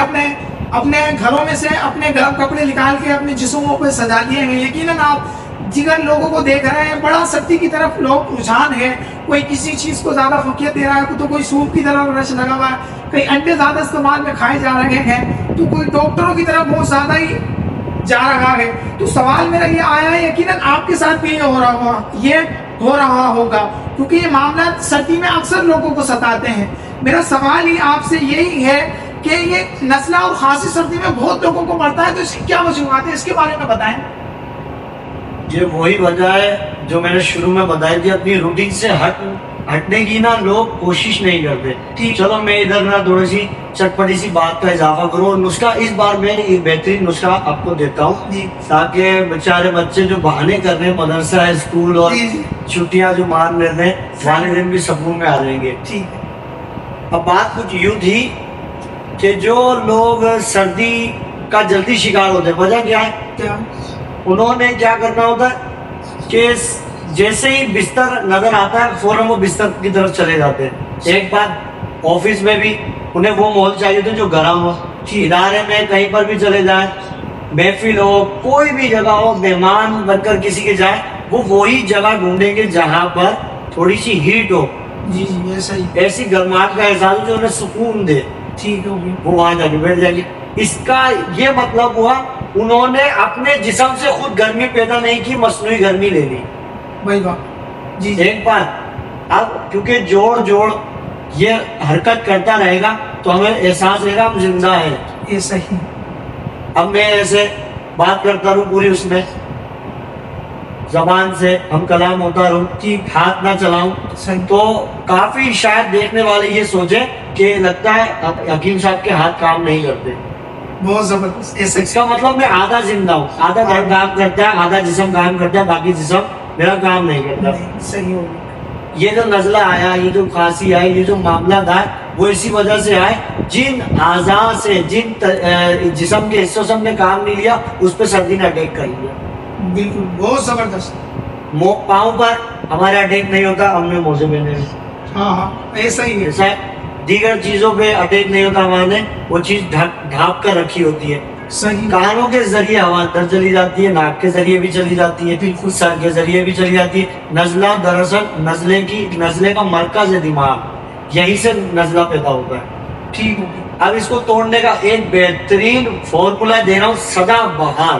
اپنے گھروں میں سے اپنے گرم کپڑے نکال کے اپنے جسموں پہ سجا لیے ہیں. یقیناً آپ جگر لوگوں کو دیکھ رہے ہیں, بڑا سردی کی طرف لوگ رجحان ہے. کوئی کسی چیز کو زیادہ فوقیت دے رہا ہے, تو کوئی سوپ کی طرف رش لگا ہوا ہے, کئی انڈے زیادہ استعمال میں کھائے جا رہے ہیں, تو کوئی ڈاکٹروں کی طرف بہت زیادہ ہی جا رہا ہے. تو سوال میرا یہ آیا ہے, یقیناً آپ کے ساتھ بھی یہ ہو رہا ہوگا, کیونکہ یہ معاملات سردی میں اکثر لوگوں کو ستاتے ہیں. میرا سوال ہی آپ سے یہی ہے کہ یہ نزلہ اور کھانسی سردی میں بہت لوگوں کو پڑتا ہے, تو اس کی کیا وجوہات ہیں, اس کے بارے میں بتائیں. یہ وہی وجہ ہے جو میں نے شروع میں بتائی تھی, اپنی روٹین سے ہٹنے کی نا لوگ کوشش نہیں کرتے. چلو میں ادھر نا تھوڑی سی چٹپٹی سی بات کا اضافہ کروں. نسخہ اس بار میں ایک بہترین نسخہ آپ کو دیتا ہوں, تاکہ بیچارے بچے جو بہانے کر رہے ہیں مدرسہ اسکول اور چھٹیاں جو مان لیتے ہیں, والدین بھی سکون میں آ جائیں گے. اب بات کچھ یوں تھی کہ جو لوگ سردی کا جلدی شکار ہوتے ہیں, وجہ کیا ہے؟ انہوں نے کیا کرنا ہوتا ہے کہ جیسے ہی بستر نظر آتا ہے فوراً وہ بستر کی طرف چلے جاتے ہیں. ایک بات آفس میں بھی انہیں وہ ماحول چاہیے تھا جو گرم ہو, ادارے میں کہیں پر بھی چلے جائیں, محفل ہو, کوئی بھی جگہ ہو, مہمان بن کر کسی کے جائیں, وہ وہی جگہ ڈھونڈیں گے جہاں پر تھوڑی سی ہیٹ ہو, ایسی گرماہٹ کا احساس ہو جو انہیں سکون دے. ٹھیک ہوگی, وہ وہاں جا کے بیٹھ جائیں گے. اس کا یہ مطلب ہوا انہوں نے اپنے جسم سے خود گرمی پیدا نہیں کی, مصنوعی گرمی لے لی. ایک بات, اب کیونکہ جوڑ یہ حرکت کرتا رہے گا تو ہمیں احساس رہے گا ہم زندہ ہیں. یہ صحیح. اب میں ایسے بات کرتا رہوں پوری اس میں زبان سے ہم کلام ہوتا رہوں, ہاتھ نہ چلاؤں, تو کافی شاید دیکھنے والے یہ سوچے کہ لگتا ہے حکیم صاحب کے ہاتھ کام نہیں کرتے. بہت زبردست. اس کا مطلب میں آدھا زندہ ہوں, آدھا گھر کام کرتا ہے, آدھا جسم کام کرتا ہے, باقی جسم میرا کام نہیں کرتا. صحیح ہوگا. یہ جو نزلہ آیا, یہ جو کھانسی آئی, یہ جو معاملات آئے, وہ اسی وجہ سے آئے جن اعضاء سے, جن جسم کے حصوں سے ہم نے کام نہیں لیا, اس پہ سردی نے اٹیک کر لیا. بالکل بہت زبردست. پاؤں پر ہمارے اٹیک نہیں ہوتا, ہم نے موزے پہنے ہیں. ہاں ایسا ہی ہے. ایسا ہے, دیگر چیزوں پہ اٹیک نہیں ہوتا ہمارے, وہ چیز ڈھانپ کر رکھی ہوتی ہے. صحیح. کانوں کے ذریعے ہوا اندر چلی جاتی ہے, ناک کے ذریعے بھی چلی جاتی ہے, بالکل. سر کے ذریعے بھی چلی جاتی ہے. نزلہ دراصل نزلے کا مرکز ہے دماغ, یہیں سے نزلہ پیدا ہوتا ہے. ٹھیک ہو گیا. اب اس کو توڑنے کا ایک بہترین فارمولا دے رہا ہوں, سدا بہار,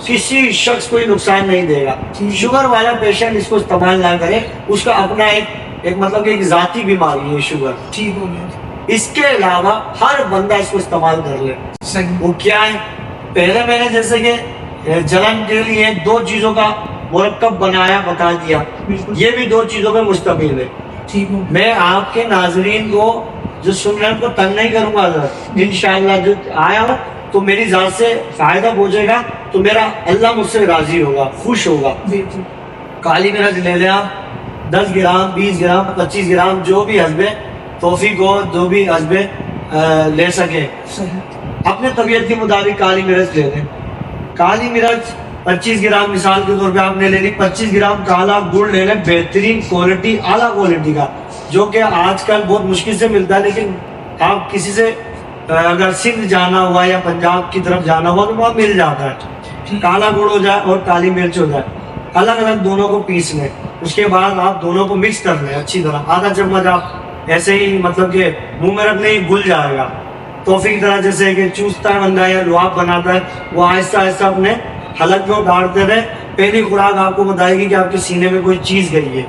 کسی شخص کو نقصان نہیں دے گا. شوگر والا پیشنٹ اس کو استعمال نہ کرے, اس کا اپنا ایک مطلب کہ ایک ذاتی بیماری ہے شوگر. ٹھیک ہو گیا. اس کے علاوہ ہر بندہ اس کو استعمال کر لے. صحیح. وہ کیا ہے, پہلے میں نے جیسے کہ جلن کے لیے 2 چیزوں کا مرکب بنایا, بتا دیا. یہ بھی 2 چیزوں پہ مشتمل ہے. ٹھیک ہو. میں آپ کے ناظرین کو جو سن رہے ہیں کو تنگ نہیں کروں گا. انشاءاللہ جو آیا ہوں تو میری ذات سے فائدہ پہنچے گا, تو میرا اللہ مجھ سے راضی ہوگا, خوش ہوگا. بالکل. کالی مرچ لے لیں آپ, 10 گرام, 20 گرام, 25 گرام, جو بھی حسب توفیق ہو, جو بھی حسب لے سکے. صحیح. اپنے طبیعت کے مطابق کالی مرچ لے لیں. کالی مرچ 25 گرام مثال کے طور پہ آپ نے لے لی. 25 گرام کالا گڑ لے لیں, بہترین کوالٹی, اعلیٰ کوالٹی کا, جو کہ آج کل بہت مشکل سے ملتا ہے. لیکن آپ کسی سے اگر سندھ جانا ہوا یا پنجاب کی طرف جانا ہوا تو وہاں مل جاتا ہے. کالا گڑ ہو جائے اور کالی مرچ ہو جائے, الگ الگ دونوں کو پیس لیں. اس کے بعد آپ دونوں کو مکس کر لیں اچھی طرح. آدھا چمچ آپ ایسے ہی مطلب کہ منہ میں رکھنے ہی گل جائے گا. توفیق کی طرح جیسے کہ چوستا ہے بندہ یا لعاب بناتا ہے, وہ آہستہ آہستہ اپنے حلق میں ڈالتے رہے. پہلی خوراک آپ کو بتائے گی کہ آپ کے سینے میں کوئی چیز گئی ہے.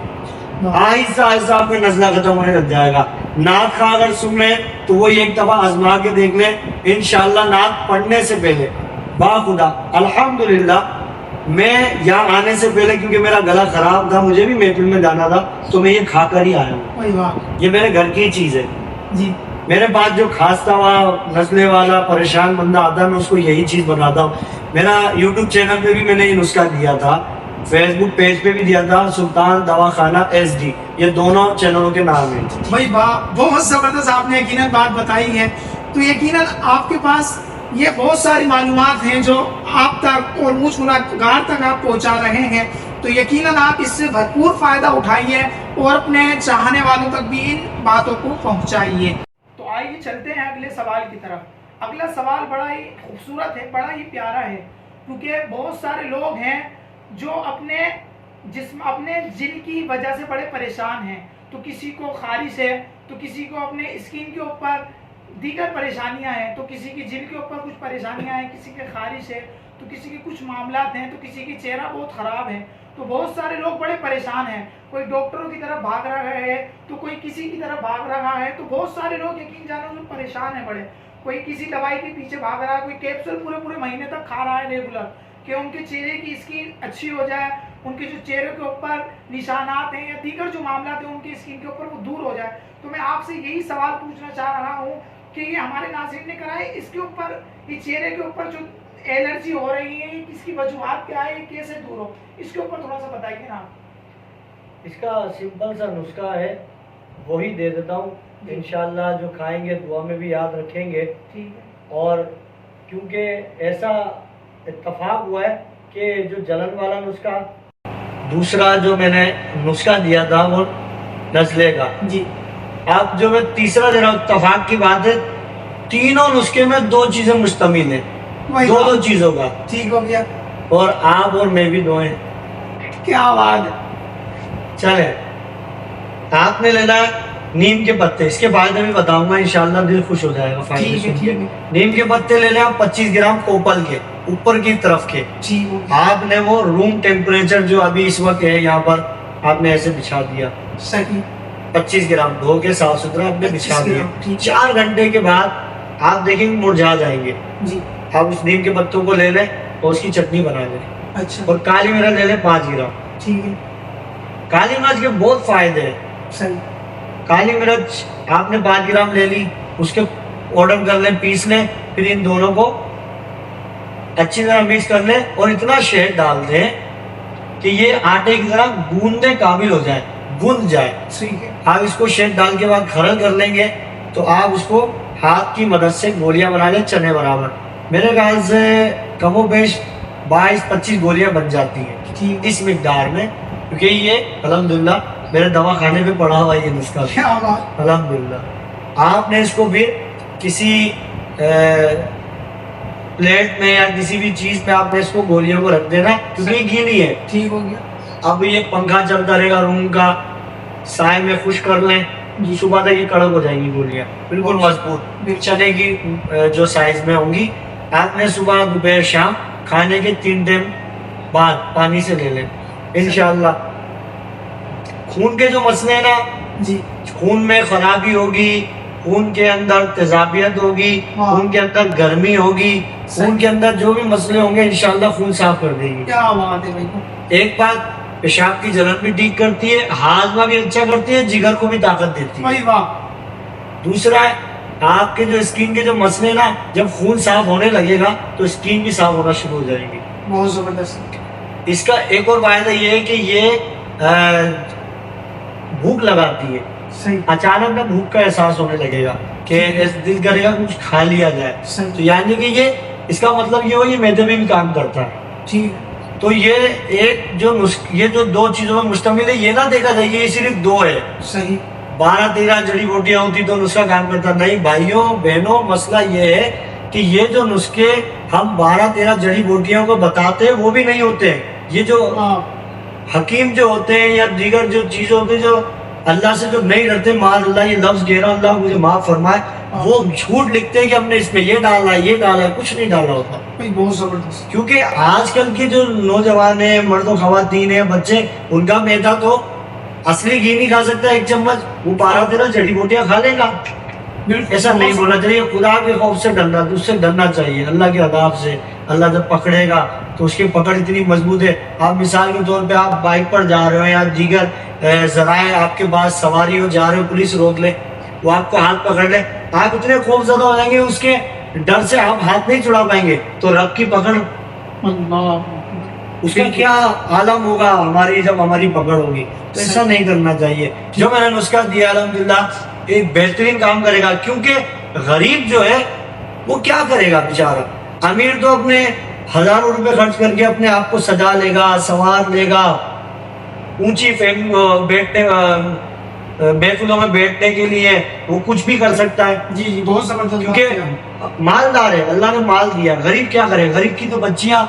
آہستہ آہستہ آپ کا نزلہ ختم ہونے لگ جائے گا. نعت کا اگر سن لیں تو وہ ایک دفعہ آزما کے دیکھ لیں. انشاءاللہ نعت پڑھنے سے پہلے باخدا الحمدللہ, میں یہاں آنے سے پہلے کیونکہ میرا گلا خراب تھا, مجھے بھی محفل میں جانا تھا, تو میں یہ کھا کر ہی آیا ہوں. یہ میرے گھر کی چیز ہے. جی. میرے پاس جو کھانستا ہوا, نزلے والا, پریشان بندہ آتا ہے, میں اس کو یہی چیز بناتا ہوں. میرا یوٹیوب چینل پہ بھی میں نے یہ نسخہ دیا تھا, فیس بک پیج پہ بھی دیا تھا, سلطان دواخانہ SD, یہ دونوں چینلوں کے نام ہیں. بھائی بہت زبردست آپ نے یقیناً بات بتائی ہے. تو یقیناً آپ کے پاس یہ بہت ساری معلومات ہیں جو آپ تک اور مجھ گناہگار تک آپ پہنچا رہے ہیں. تو یقیناً آپ اس سے بھرپور فائدہ اٹھائیے اور اپنے چاہنے والوں تک بھی ان باتوں کو پہنچائیے. تو آئیے چلتے ہیں اگلے سوال کی طرف. اگلا سوال بڑا ہی خوبصورت ہے, بڑا ہی پیارا ہے, کیونکہ بہت سارے لوگ ہیں جو اپنے جن کی وجہ سے بڑے پریشان ہیں. تو کسی کو خارش ہے, تو کسی کو اپنے اسکن کے اوپر دیگر پریشانیاں ہیں, تو کسی کی جلد کے اوپر کچھ پریشانیاں ہیں, کسی کے خارش ہے, تو کسی کے کچھ معاملات ہیں, تو کسی کی چہرہ بہت خراب ہے. تو بہت سارے لوگ بڑے پریشان ہیں. کوئی ڈاکٹروں کی طرف بھاگ رہا ہے, تو کوئی کسی کی طرف بھاگ رہا ہے. تو بہت سارے لوگ یقین جانو جو پریشان ہیں بڑے. کوئی کسی دوائی کے پیچھے بھاگ رہا ہے, کوئی کیپسول پورے مہینے تک کھا رہا ہے ریگولر, کہ ان کے چہرے کی اسکن اچھی ہو جائے, ان کے جو چہرے کے اوپر نشانات ہیں یا دیگر جو معاملات ہیں ان کی اسکن کے اوپر وہ دور ہو جائے. تو میں آپ سے یہی سوال پوچھنا چاہ رہا ہوں کہ یہ ہمارے ناظرین نے کرا ہے, اس کے اوپر, یہ چہرے کے اوپر جو الرجی ہو رہی ہے, اس کی وجوہات کیا ہے, یہ کیسے دور ہو, اس کے اوپر تھوڑا سا بتائیے نا. اس کا سمپل سا نسخہ ہے, وہی دے دیتا ہوں. انشاءاللہ جو کھائیں گے دعا میں بھی یاد رکھیں گے. ٹھیک ہے. اور کیونکہ ایسا اتفاق ہوا ہے کہ جو جلن والا نسخہ, دوسرا جو میں نے نسخہ دیا تھا وہ نزلے کا. جی. آپ جو میں تیسرا دے رہا ہوں, اتفاق کی بات ہے, تینوں نسخے میں 2 چیزیں مشتمل ہیں, 2 چیزوں کا. ٹھیک ہو گیا. اور آپ اور میں بھی 2 ہیں. کیا بات ہے. چلے, آپ نے لینا نیم کے پتے, اس کے فائدے بھی بتاؤں گا انشاءاللہ, دل خوش ہو جائے گا فائدے سن کے. نیم کے پتے لے لیں آپ 25 گرام کوپل کے, اوپر کی طرف کے. آپ نے وہ روم ٹیمپریچر جو ابھی اس وقت ہے یہاں پر, آپ نے ایسے بچھا دیا. صحیح. 25 گرام دھو کے صاف ستھرا آپ نے بچھا دیا. 4 گھنٹے کے بعد آپ دیکھیں گے مرجھا جائیں گے. آپ اس نیم کے پتوں کو لے لیں اور اس کی چٹنی بنا لیں. اچھا. اور کالی مرچ لے لیں 5 گرام. ٹھیک ہے. کالی مرچ کے بہت فائدے ہیں. صحیح. کالی مرچ آپ نے 5 گرام لے لی, اس کے پاؤڈر کر لیں, پیس لیں, پھر ان دونوں کو اچھی طرح مکس کر لیں اور اتنا شہد ڈال دیں کہ یہ آٹے کی طرح گوندنے قابل ہو جائے. گند جائے. ٹھیک ہے. آپ اس کو شہد ڈال کے بعد کھرل کر لیں گے تو آپ اس کو ہاتھ کی مدد سے گولیاں بنا لیں چنے برابر. میرے خیال سے کم و بیش 22-25 گولیاں بن جاتی ہیں ٹھیک. اس مقدار میں, کیونکہ یہ الحمدللہ میرے دوا خانے پہ پڑا ہوا یہ نسخہ بھی. کیا بات. الحمدللہ. آپ نے اس کو پھر کسی پلیٹ میں یا کسی بھی چیز پہ آپ نے اس کو گولیوں کو رکھ دینا, کیونکہ یہ گیلی ہے. ٹھیک ہو گیا. اب یہ پنکھا چلتا رہے گا روم کا, سائے میں خشک کر لیں, صبح تک یہ کڑک ہو جائیں گی گولیاں, بالکل مضبوط چنے کی جو سائز میں ہوں گی. آپ نے صبح دوپہر شام کھانے کے 3 ٹائم بعد پانی سے لے لیں انشاءاللہ. خون کے جو مسئلے ہیں نا, جی خون میں خرابی ہوگی, خون کے اندر تیزابیت ہوگی, خون کے اندر گرمی ہوگی, خون کے اندر جو بھی مسئلے ہوں گے انشاءاللہ خون صاف کر دے گی. کیا بات ہے بھائی. ایک بات, پیشاب کی جلن بھی ٹھیک کرتی ہے, ہاضمہ بھی اچھا کرتی ہے, جگر کو بھی طاقت دیتی ہے. بھائی واہ. دوسرا ہے آپ کے جو اسکن کے جو مسئلے نا, جب خون صاف ہونے لگے گا تو اسکن بھی صاف ہونا شروع ہو جائے گی. بہت زبردست. اس کا ایک اور فائدہ یہ ہے کہ یہ بھوک لگاتی ہے. صحیح. اچانک نا بھوک کا احساس ہونے لگے گا کہ دل کرے گا کچھ کھا لیا جائے, تو یعنی کہ یہ اس کا مطلب یہ ہو یہ معدے میں بھی کام کرتا ہے. ٹھیک. تو یہ ایک جو یہ جو 2 چیزوں میں مشتمل ہے, یہ نہ دیکھا جائے یہ صرف 2 ہے. صحیح. 12-13 جڑی بوٹیاں ہوتی تو نسخہ کام کرتا نہیں. بھائیوں بہنوں, مسئلہ یہ ہے کہ یہ جو نسخے ہم 12-13 جڑی بوٹیوں کو بتاتے ہیں وہ بھی نہیں ہوتے. یہ جو حکیم جو ہوتے ہیں یا دیگر جو چیز ہوتے ہیں جو اللہ سے جو نہیں ڈرتے, معاذ اللہ یہ لفظ گہرا اللہ مجھے معاف فرمائے, وہ جھوٹ لکھتے ہیں کہ ہم نے اس میں یہ ڈالا ہے یہ ڈالا ہے, کچھ نہیں ڈالا ہوتا. بہت زبردست. کیونکہ آج کل کے جو نوجوان ہیں, مرد و خواتین ہیں, بچے, ان کا میدا تو اصلی گھی نہیں کھا سکتا 1 چمچ, وہ 12-13 جڑی بوٹیاں کھا لے گا. ایسا نہیں ہونا چاہیے. خدا کے خوف سے ڈرنا, اس سے ڈرنا چاہیے, اللہ کے عذاب سے. اللہ جب پکڑے گا تو اس کی پکڑ اتنی مضبوط ہے. آپ مثال کے طور پہ آپ بائک پر جا رہے ہو یا دیگر ذرائع آپ کے پاس سواری ہو, جا رہے ہو, پولیس روک لے, وہ آپ کو ہاتھ پکڑ لے, آپ اتنے خوف زدہ ہو جائیں گے, اس کے ڈر سے آپ ہاتھ نہیں چھڑا پائیں گے. تو رب کی پکڑ, اس کا کیا عالم ہوگا ہماری جب ہماری پکڑ ہوگی. تو ایسا نہیں کرنا چاہیے. جو میں نے نسخہ دیا الحمدللہ ایک بہترین کام کرے گا, کیونکہ غریب جو ہے وہ کیا کرے گا بیچارہ. امیر تو اپنے ہزاروں روپے خرچ کر کے اپنے آپ کو سجا لے گا, سنوار لے گا, اونچی محفلوں میں بیٹھنے کے لیے وہ کچھ بھی کر سکتا ہے. جی جی بہت زبردست. کیونکہ مالدار ہے, اللہ نے مال دیا. غریب کیا کرے, غریب کی تو بچیاں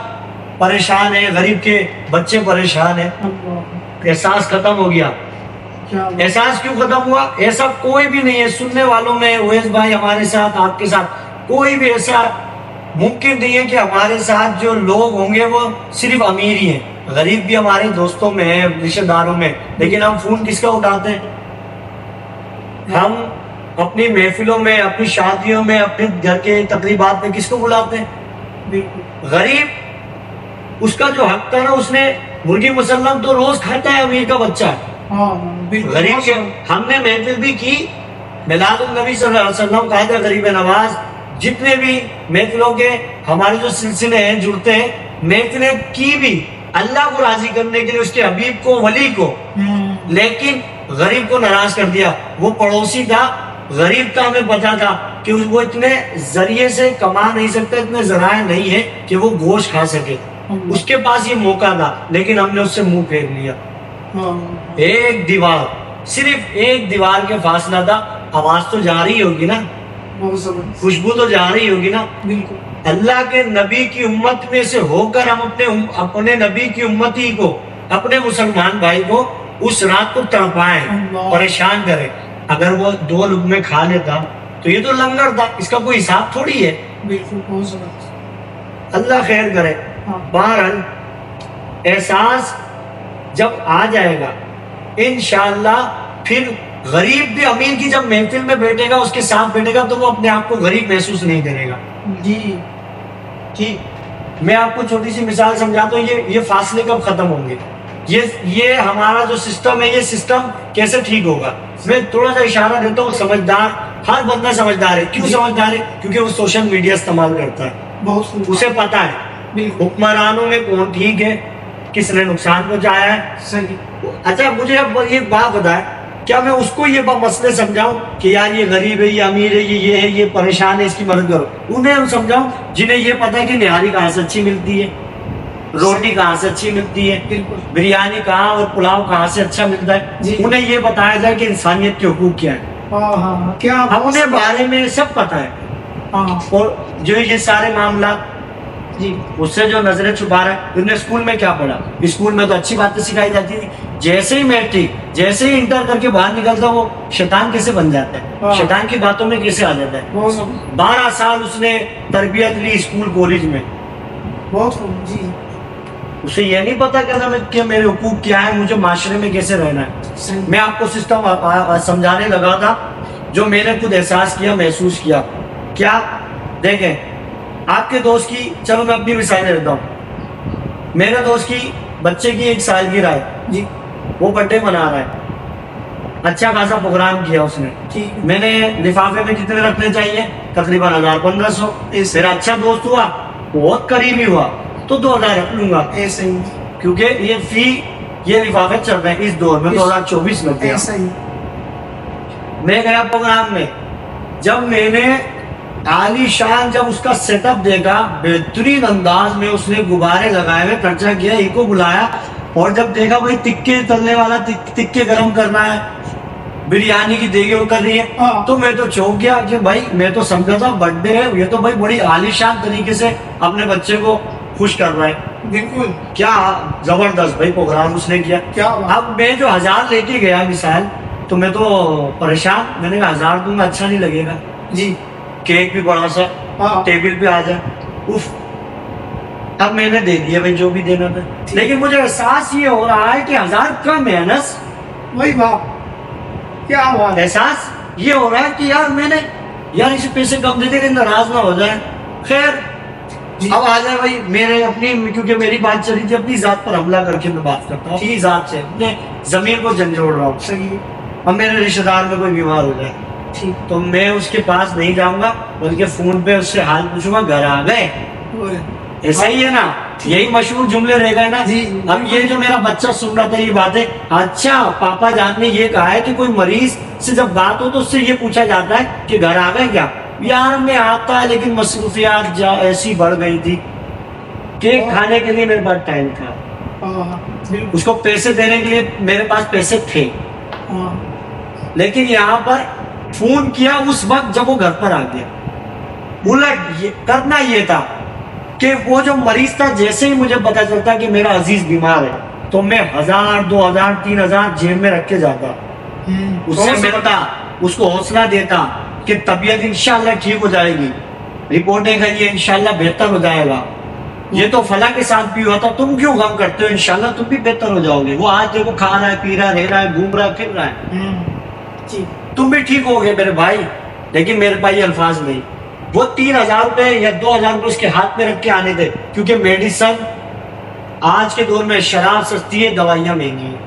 پریشان ہیں, غریب کے بچے پریشان ہیں. احساس ختم ہو گیا. احساس کیوں ختم ہوا؟ ایسا کوئی بھی نہیں ہے سننے والوں میں, اویس بھائی ہمارے ساتھ, آپ کے ساتھ کوئی بھی ایسا ممکن نہیں ہے کہ ہمارے ساتھ جو لوگ ہوں گے وہ صرف امیر ہی ہیں. غریب بھی ہمارے دوستوں میں ہیں, رشتہ داروں میں, لیکن ہم فون کس کا اٹھاتے ہیں؟ ہم اپنی محفلوں میں, اپنی شادیوں میں, اپنے گھر کے تقریبات میں کس کو بلاتے ہیں؟ غریب. اس کا جو حق تھا نا, اس نے مرغی مسلم تو روز کھاتا ہے, امیر کا بچہ ہے. غریب کے ہم نے محفل بھی کی, میلاد النبی صلی اللہ علیہ وسلم کہا تھا غریب نواز. جتنے بھی محفلوں کے ہمارے جو سلسلے ہیں جڑتے ہیں, محفلیں کی بھی اللہ کو راضی کرنے کے لیے, اس کے حبیب کو, ولی کو, لیکن غریب کو ناراض کر دیا. وہ پڑوسی تھا, غریب کا ہمیں پتا تھا کہ وہ اتنے ذریعے سے کما نہیں سکتا, اتنے ذرائع نہیں ہے کہ وہ گوشت کھا سکے. اس کے پاس یہ موقع تھا, لیکن ہم نے اس سے منہ پھیر لیا. ایک دیوار, صرف ایک دیوار کے فاصلہ تھا, آواز تو جا رہی ہوگی نا, خوشبو تو جا رہی ہوگی نا. اللہ کے نبی کی امت میں سے ہو کر ہم اپنے نبی کی امتی کو, اپنے مسلمان بھائی کو اس رات کو تڑپائیں, پریشان کریں. اگر وہ 2 لقمے کھا لیتا تو یہ تو لنگر تھا, اس کا کوئی حساب تھوڑی ہے. اللہ خیر کرے. بہرحال احساس جب آ جائے گا انشاءاللہ, پھر غریب بھی امیر کی جب محفل میں بیٹھے گا, اس کے ساتھ بیٹھے گا, تو وہ اپنے آپ کو غریب محسوس نہیں کرے گا. جی ٹھیک. میں آپ کو چھوٹی سی مثال سمجھاتا ہوں, یہ فاصلے کب ختم ہوں گے, یہ ہمارا جو سسٹم ہے, یہ سسٹم کیسے ٹھیک ہوگا. میں تھوڑا سا اشارہ دیتا ہوں. سمجھدار, ہر بندہ سمجھدار ہے. کیوں سمجھدار ہے؟ کیونکہ وہ سوشل میڈیا استعمال کرتا ہے, اسے پتا ہے حکمرانوں میں کون ٹھیک ہے, کس نے نقصان پہنچایا ہے. صحیح. اچھا مجھے اب ایک بات بتائیں, کیا میں اس کو یہ مسئلے سمجھاؤں کہ یار یہ غریب ہے, یہ امیر ہے, یہ ہے, یہ پریشان ہے, اس کی مدد کرو. انہیں سمجھاؤں جنہیں یہ پتا ہے کہ نہاری کہاں سے اچھی ملتی ہے, روٹی کہاں سے اچھی ملتی ہے, بالکل. بریانی کہاں اور پلاؤ کہاں سے اچھا ملتا ہے. جی. انہیں یہ بتایا جائے کہ انسانیت کے حقوق کیا ہے. ہاں کیا ہم انہیں بارے میں سب پتا ہے. ہاں اور جو یہ سارے معاملات جی اس سے جو نظریں چھپا رہا ہے, انہیں اسکول میں کیا پڑھا؟ اسکول میں تو اچھی باتیں سکھائی جاتی تھی. جیسے ہی میٹرک, جیسے ہی انٹر کر کے باہر نکلتا وہ شیطان کیسے بن جاتا ہے, شیطان کی باتوں میں کیسے آ جاتا ہے. بہت خوب 12 سال اس نے تربیت لی اسکول کالج میں. بہت خوب. جی اسے یہ نہیں پتا کہ میرے حقوق کیا ہے, مجھے معاشرے میں کیسے رہنا ہے. صحیح. میں آپ کو سسٹم سمجھانے لگا تھا جو میں نے خود احساس کیا, محسوس کیا. کیا دیکھیں, آپ کے دوست کی, چلو میں اپنی مثال دیتا ہوں. میرے دوست کی بچے کی 1 سالگرہ ہے جی وہ برتھ ڈے منا رہا ہے. اچھا خاصا پروگرام کیا اس نے. ٹھیک. میں نے لفافے میں کتنے رکھنے چاہیے؟ تقریباً 1000-1500. میرا اچھا دوست ہوا, بہت قریبی ہوا, تو 2000 رکھ لوں گا, ایسا ہی کیونکہ یہ فی یہ لفافے چل رہے ہیں اس دور میں. 2024 لگ گیا. ایسا ہی. میں گیا پروگرام میں, جب میں نے عالی شان جب اس کا سیٹ اپ دیکھا, بہترین انداز میں اس نے غبارے لگائے ہوئے, خرچہ کیا, ایک کو بلایا, اور جب دیکھا بھائی تکے تلنے والا تکے گرم کرنا ہے, بریانی کی دیگیں کر رہی ہے, تو میں تو چونک گیا کہ بھائی میں تو سمجھا تھا برتھ ڈے ہے, یہ تو بھائی بڑی عالی شان طریقے سے اپنے بچے کو خوش کر رہا ہے. بالکل. کیا زبردست بھائی پروگرام اس نے کیا. کیا بات. اب میں جو 1000 لے کے گیا مثال, تو میں تو پریشان, میں نے کہا 1000 دوں گا اچھا نہیں لگے گا. جی کیک بھی بڑا سا ہاں ٹیبل پہ آ جائے, اف. اب میں نے دے دیا بھائی جو بھی دینا تھا, لیکن مجھے احساس یہ ہو رہا ہے کہ 1000 کم ہے انس. وہی بات. کیا بات. احساس یہ ہو رہا ہے کہ یار میں نے یار اسے پیسے کم دے دے کہ ناراض نہ ہو جائے. خیر جی. اب آ جائے بھائی میرے اپنی, کیونکہ میری بات چلی تھی, اپنی ذات پر حملہ کر کے میں بات کرتا ہوں, اپنی ذات سے اپنے ضمیر کو جھنجھوڑ رہا ہوں. صحیح. اب میرے رشتے دار میں کوئی بیمار ہو جائے ٹھیک. تو میں اس کے پاس نہیں جاؤں گا, بلکہ فون پہ اس سے حال پوچھوں گا گھر آ گئے. ایسا ہی ہے نا, یہی مشہور جملے رہ گئے نا. جی. اب یہ جو میرا بچہ سن رہا تھا یہ باتیں, اچھا پاپا جان نے یہ کہا ہے کہ کوئی مریض سے جب بات ہو تو اس سے یہ پوچھا جاتا ہے کہ گھر آ گئے کیا. یار میں آتا ہے لیکن مصروفیات ایسی بڑھ گئی تھی, کیک کھانے کے لیے میرے پاس ٹائم تھا, بالکل. اس کو پیسے دینے کے لیے میرے پاس پیسے تھے, لیکن یہاں پر فون کیا اس وقت جب وہ گھر پر آ گیا. الٹ کرنا یہ تھا کہ وہ جو مریض تھا, جیسے ہی مجھے پتا چلتا کہ میرا عزیز بیمار ہے, تو میں 1000 2000 3000 جیب میں رکھ کے جاتا, اس سے ملتا, اس کو حوصلہ دیتا کہ طبیعت انشاءاللہ ٹھیک ہو جائے گی, رپورٹیں کریے انشاءاللہ بہتر ہو جائے گا. یہ تو فلاں کے ساتھ بھی ہوا تھا, تم کیوں غم کرتے ہو, انشاءاللہ تم بھی بہتر ہو جاؤ گے. وہ آج دیکھو کھا رہا ہے, پی رہا ہے, رہ رہا ہے, گھوم رہا ہے, پھر رہا ہے, تم بھی ٹھیک ہو گے میرے بھائی. لیکن میرے پاس یہ الفاظ نہیں. وہ 3000 روپے یا 2000 روپے اس کے ہاتھ میں رکھ کے آنے دے, کیونکہ میڈیسن آج کے دور میں شراب سستی ہے, دوائیاں مہنگی ہیں.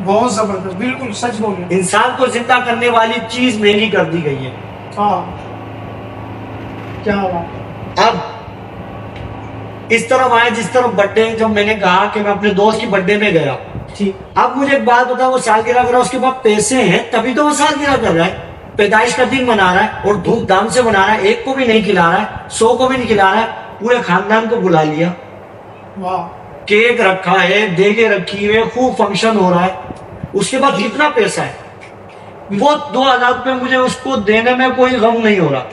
بہت زبردست. بالکل سچ بول رہے. انسان کو زندہ کرنے والی چیز مہنگی کر دی گئی ہے. ہاں کیا بات. اب اس طرف آئے جس طرف برتھ ڈے, جب میں نے کہا کہ میں اپنے دوست کی برتھ ڈے میں گیا, ٹھیک. اب مجھے ایک بات بتا, وہ سالگرہ کر رہا ہے, اس کے پاس پیسے ہیں تبھی تو وہ سالگرہ کر رہا ہے, پیدائش کا دن منا رہا ہے, اور دھوم دھام سے منا رہا ہے, ایک کو بھی نہیں کھلا رہا ہے, 100 کو بھی نہیں کھلا رہا ہے, پورے خاندان کو بلا لیا, واہ. کیک رکھا ہے, دیگیں رکھی ہوئے, خوب فنکشن ہو رہا ہے. اس کے بعد کتنا پیسہ ہے, وہ 2000 روپے مجھے اس کو دینے میں کوئی غم نہیں ہو رہا,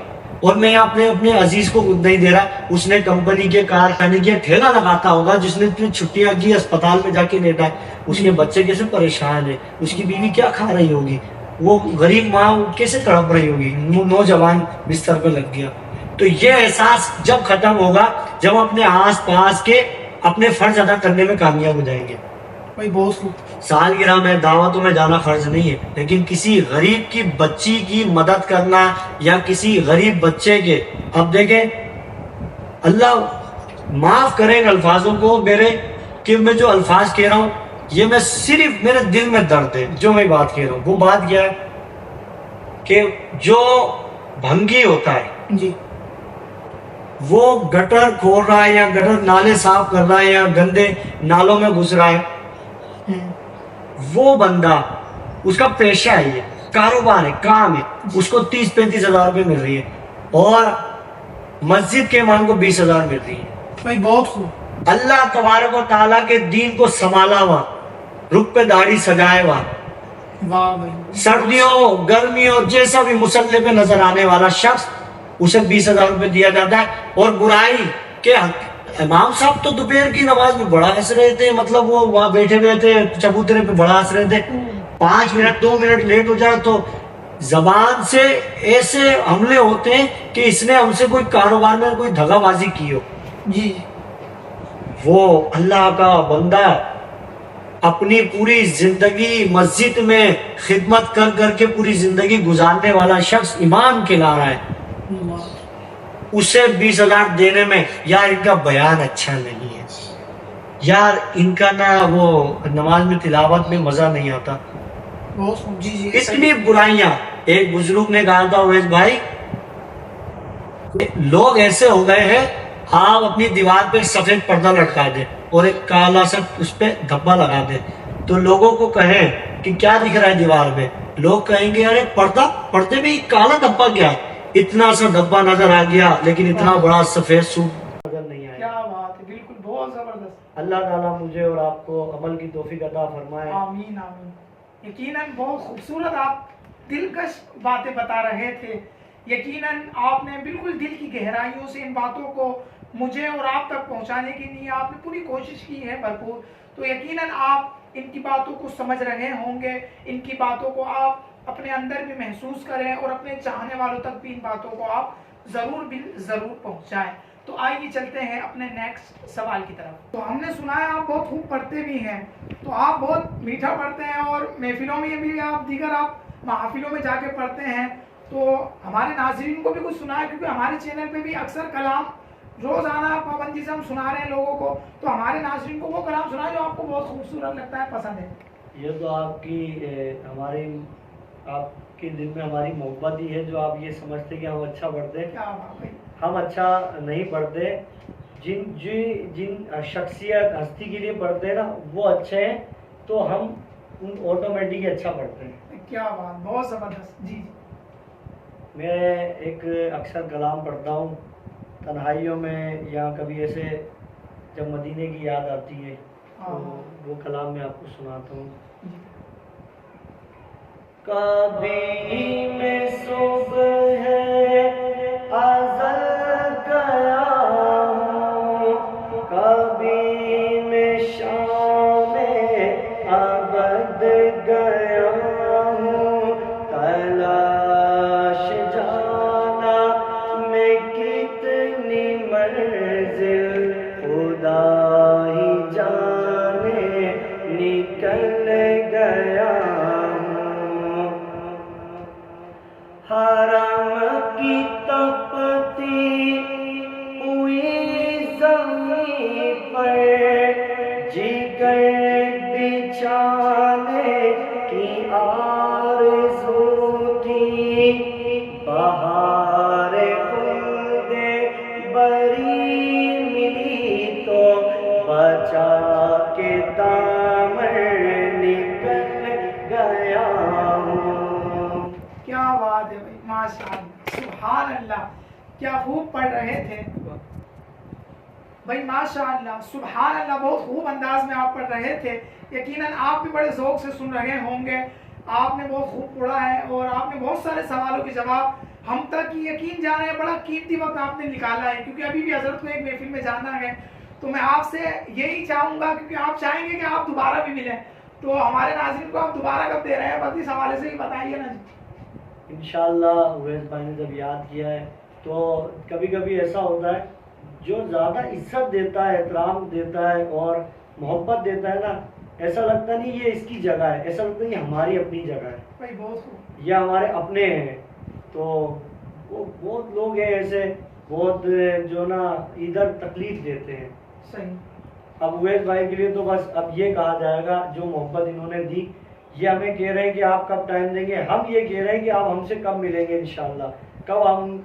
اور میں اپنے عزیز کو نہیں دے رہا. اس نے کمپنی کے کارخانے کے ٹھیلا لگاتا ہوگا, جس نے اتنی چھٹیاں کی, اسپتال میں جا کے لیٹا ہے, اس کے بچے کیسے پریشان ہے, اس کی بیوی کیا کھا رہی ہوگی, وہ غریب ماں کیسے تڑپ رہی ہوگی, نوجوان بستر پہ لگ گیا. تو یہ احساس جب ختم ہوگا, جب اپنے آس پاس کے اپنے فرض ادا کرنے میں کامیاب ہو جائیں گے. بھائی بہت خوب. سالگرہ میں دعوتوں میں جانا فرض نہیں ہے, لیکن کسی غریب کی بچی کی مدد کرنا, یا کسی غریب بچے کے, اب دیکھیں اللہ معاف کریں ان الفاظوں کو میرے, کہ میں جو الفاظ کہہ رہا ہوں یہ میں صرف میرے دل میں درد ہے جو میں بات کہہ رہا ہوں. وہ بات کیا ہے کہ جو بھنگی ہوتا ہے جی, وہ گٹر کھول رہا ہے یا گٹر نالے صاف کر رہا ہے یا گندے نالوں میں گھس رہا ہے، وہ بندہ اس کا پیشہ ہے، یہ کاروبار ہے، کام ہے، اس کو 30-35 ہزار روپے مل رہی ہے اور مسجد کے امام کو 20,000 مل رہی ہے۔ بھائی بہت خوب، اللہ تبارک و تعالیٰ کے دین کو سنبھالا ہوا، رخ پہ داڑھی سجائے ہوا، واہ بھائی، سردیوں گرمیوں جیسا بھی مسلح پہ نظر آنے والا شخص، اسے 20,000 روپے دیا جاتا ہے۔ اور برائی کہ امام صاحب تو دوپہر کی نماز میں بڑا ہنس رہے تھے، مطلب وہ وہاں بیٹھے ہوئے تھے چبوترے پہ بڑا ہنس رہے تھے، 5 منٹ 2 منٹ لیٹ ہو جائے تو زبان سے ایسے حملے ہوتے ہیں کہ اس نے ہم سے کوئی کاروبار میں کوئی دھگا بازی کی ہو۔ جی وہ اللہ کا بندہ اپنی پوری زندگی مسجد میں خدمت کر کر کے پوری زندگی گزارنے والا شخص امام کہلا رہا ہے، اسے 20,000 دینے میں یار ان کا بیان اچھا نہیں ہے، یار ان کا نا وہ نماز میں تلاوت میں مزہ نہیں آتا، بہت خوب، جی جی، اتنی برائیاں۔ ایک بزرگ نے کہا تھا اویس بھائی، لوگ ایسے ہو گئے ہیں، آپ اپنی دیوار پہ ایک سفید پردہ لٹکا دیں اور ایک کالا سا اس پہ دھبا لگا دیں تو لوگوں کو کہیں کہ کیا دکھ رہا ہے دیوار میں، لوگ کہیں گے ارے پردے میں کالا دھبا کیا، اتنا سا دھبا نظر آ گیا لیکن اتنا بڑا سفید سوٹ نظر نہیں آیا۔ کیا بات ہے، بالکل بہت زبردست، اللہ تعالیٰ مجھے اور آپ کو عمل کی توفیق عطا فرمائے۔ آمین آمین۔ یقیناً بہت خوبصورت آپ دلکش باتیں بتا رہے تھے، یقیناً آپ نے بالکل دل کی گہرائیوں سے ان باتوں کو مجھے اور آپ تک پہنچانے کے لیے آپ نے پوری کوشش کی ہے بھرپور، تو یقیناً آپ ان کی باتوں کو سمجھ رہے ہوں گے، ان کی باتوں کو آپ اپنے اندر بھی محسوس کریں اور اپنے چاہنے والوں تک بھی ان باتوں کو آپ ضرور پہنچائیں۔ تو آئیے چلتے ہیں اپنے نیکسٹ سوال کی طرف۔ تو ہم نے سنا ہے آپ بہت خوب پڑھتے بھی ہیں، تو آپ بہت میٹھا پڑھتے ہیں اور محفلوں میں بھی آپ دیگر آپ محافلوں میں جا کے پڑھتے ہیں، تو ہمارے ناظرین کو بھی کچھ سنا ہے، کیونکہ ہمارے چینل پہ بھی اکثر کلام روزانہ پابندی سے ہم سنا رہے ہیں لوگوں کو، تو ہمارے ناظرین کو وہ کلام سنا جو آپ کو بہت خوبصورت لگتا ہے، پسند ہے۔ یہ تو آپ کے دل میں ہماری محبت ہی ہے جو آپ یہ سمجھتے کہ ہم اچھا پڑھتے ہیں۔ کیا بات ہے، ہم اچھا نہیں پڑھتے، جن شخصیت ہستی کے لیے پڑھتے ہیں نا وہ اچھے ہیں، تو ہم ان آٹومیٹک اچھا پڑھتے ہیں۔ کیا بات، بہت زبردست، جی۔ میں ایک اکثر کلام پڑھتا ہوں تنہائیوں میں یا کبھی ایسے جب مدینے کی یاد آتی ہے تو وہ کلام میں آپ کو سناتا ہوں۔ کبھی میں صبح ازل گیا ہوں، کبھی میں شام ابد گیا ہوں، تلاش جانا میں کتنی منزل خدا ہی جانے نکل گیا ہوں، حرم کی تپتی ہوئی زمین پر جگر بچھانے کی آرزو تھی، بہار خلد بری ملی تو بچا کے دامن نکل گیا ہوں۔ کیا بات ہے بھائی، ماشاء اللہ، سبحان اللہ، کیا خوب پڑھ رہے تھے بھائی، ماشاء اللہ، سبحان اللہ، بہت خوب انداز میں آپ پڑھ رہے تھے۔ یقیناً آپ بھی بڑے ذوق سے سن رہے ہوں گے، آپ نے بہت خوب پڑھا ہے اور آپ نے بہت سارے سوالوں کے جواب ہم تک یقین جانے بڑا قیمتی وقت آپ نے نکالا ہے، کیونکہ ابھی بھی حضرت کو ایک محفل میں جانا ہے، تو میں آپ سے یہی چاہوں گا، کیونکہ آپ چاہیں گے کہ آپ دوبارہ بھی ملیں، تو ہمارے ناظرین کو آپ دوبارہ کب دے رہے ہیں، بس اس حوالے سے ہی بتائیے نا جی۔ انشاءاللہ اویس بھائی نے جب یاد کیا ہے تو کبھی کبھی ایسا ہوتا ہے جو زیادہ عزت دیتا ہے، احترام دیتا ہے اور محبت دیتا ہے نا، ایسا لگتا نہیں یہ اس کی جگہ ہے، ایسا لگتا ہے یہ ہماری اپنی جگہ ہے، بھائی بہت خوب، یہ ہمارے اپنے ہیں۔ تو وہ بہت لوگ ہیں ایسے، بہت جو نا ادھر تکلیف دیتے ہیں۔ صحیح، اب اویس بھائی کے لیے تو بس اب یہ کہا جائے گا جو محبت انہوں نے دی، یہ ہمیں کہہ رہے ہیں کہ آپ کب ٹائم دیں گے، ہم یہ کہہ رہے ہیں کہ آپ ہم سے کب ملیں گے انشاءاللہ۔ کب ہم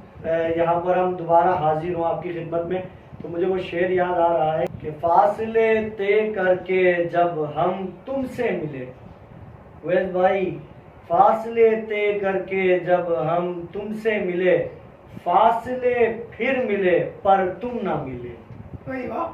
یہاں پر ہم دوبارہ حاضر ہوں آپ کی خدمت میں، تو مجھے وہ شعر یاد آ رہا ہے کہ فاصلے طے کر کے جب ہم تم سے ملے، ویس بھائی، فاصلے طے کر کے جب ہم تم سے ملے، فاصلے پھر ملے پر تم نہ ملے. واہ،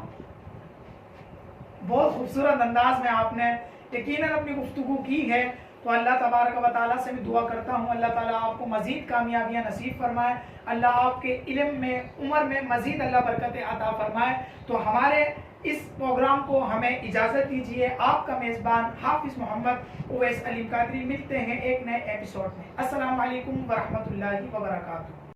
بہت خوبصورت انداز میں آپ نے یقیناً اپنی گفتگو کی ہے. تو اللہ تبارک و تعالیٰ سے بھی دعا کرتا ہوں اللہ تعالیٰ آپ کو مزید کامیابیاں نصیب فرمائے، اللہ آپ کے علم میں عمر میں مزید اللہ برکت عطا فرمائے. تو ہمارے اس پروگرام کو ہمیں اجازت دیجیے. آپ کا میزبان حافظ محمد اویس علیم قادری. ملتے ہیں ایک نئے ایپیسوڈ میں. السلام علیکم ورحمۃ اللہ وبرکاتہ.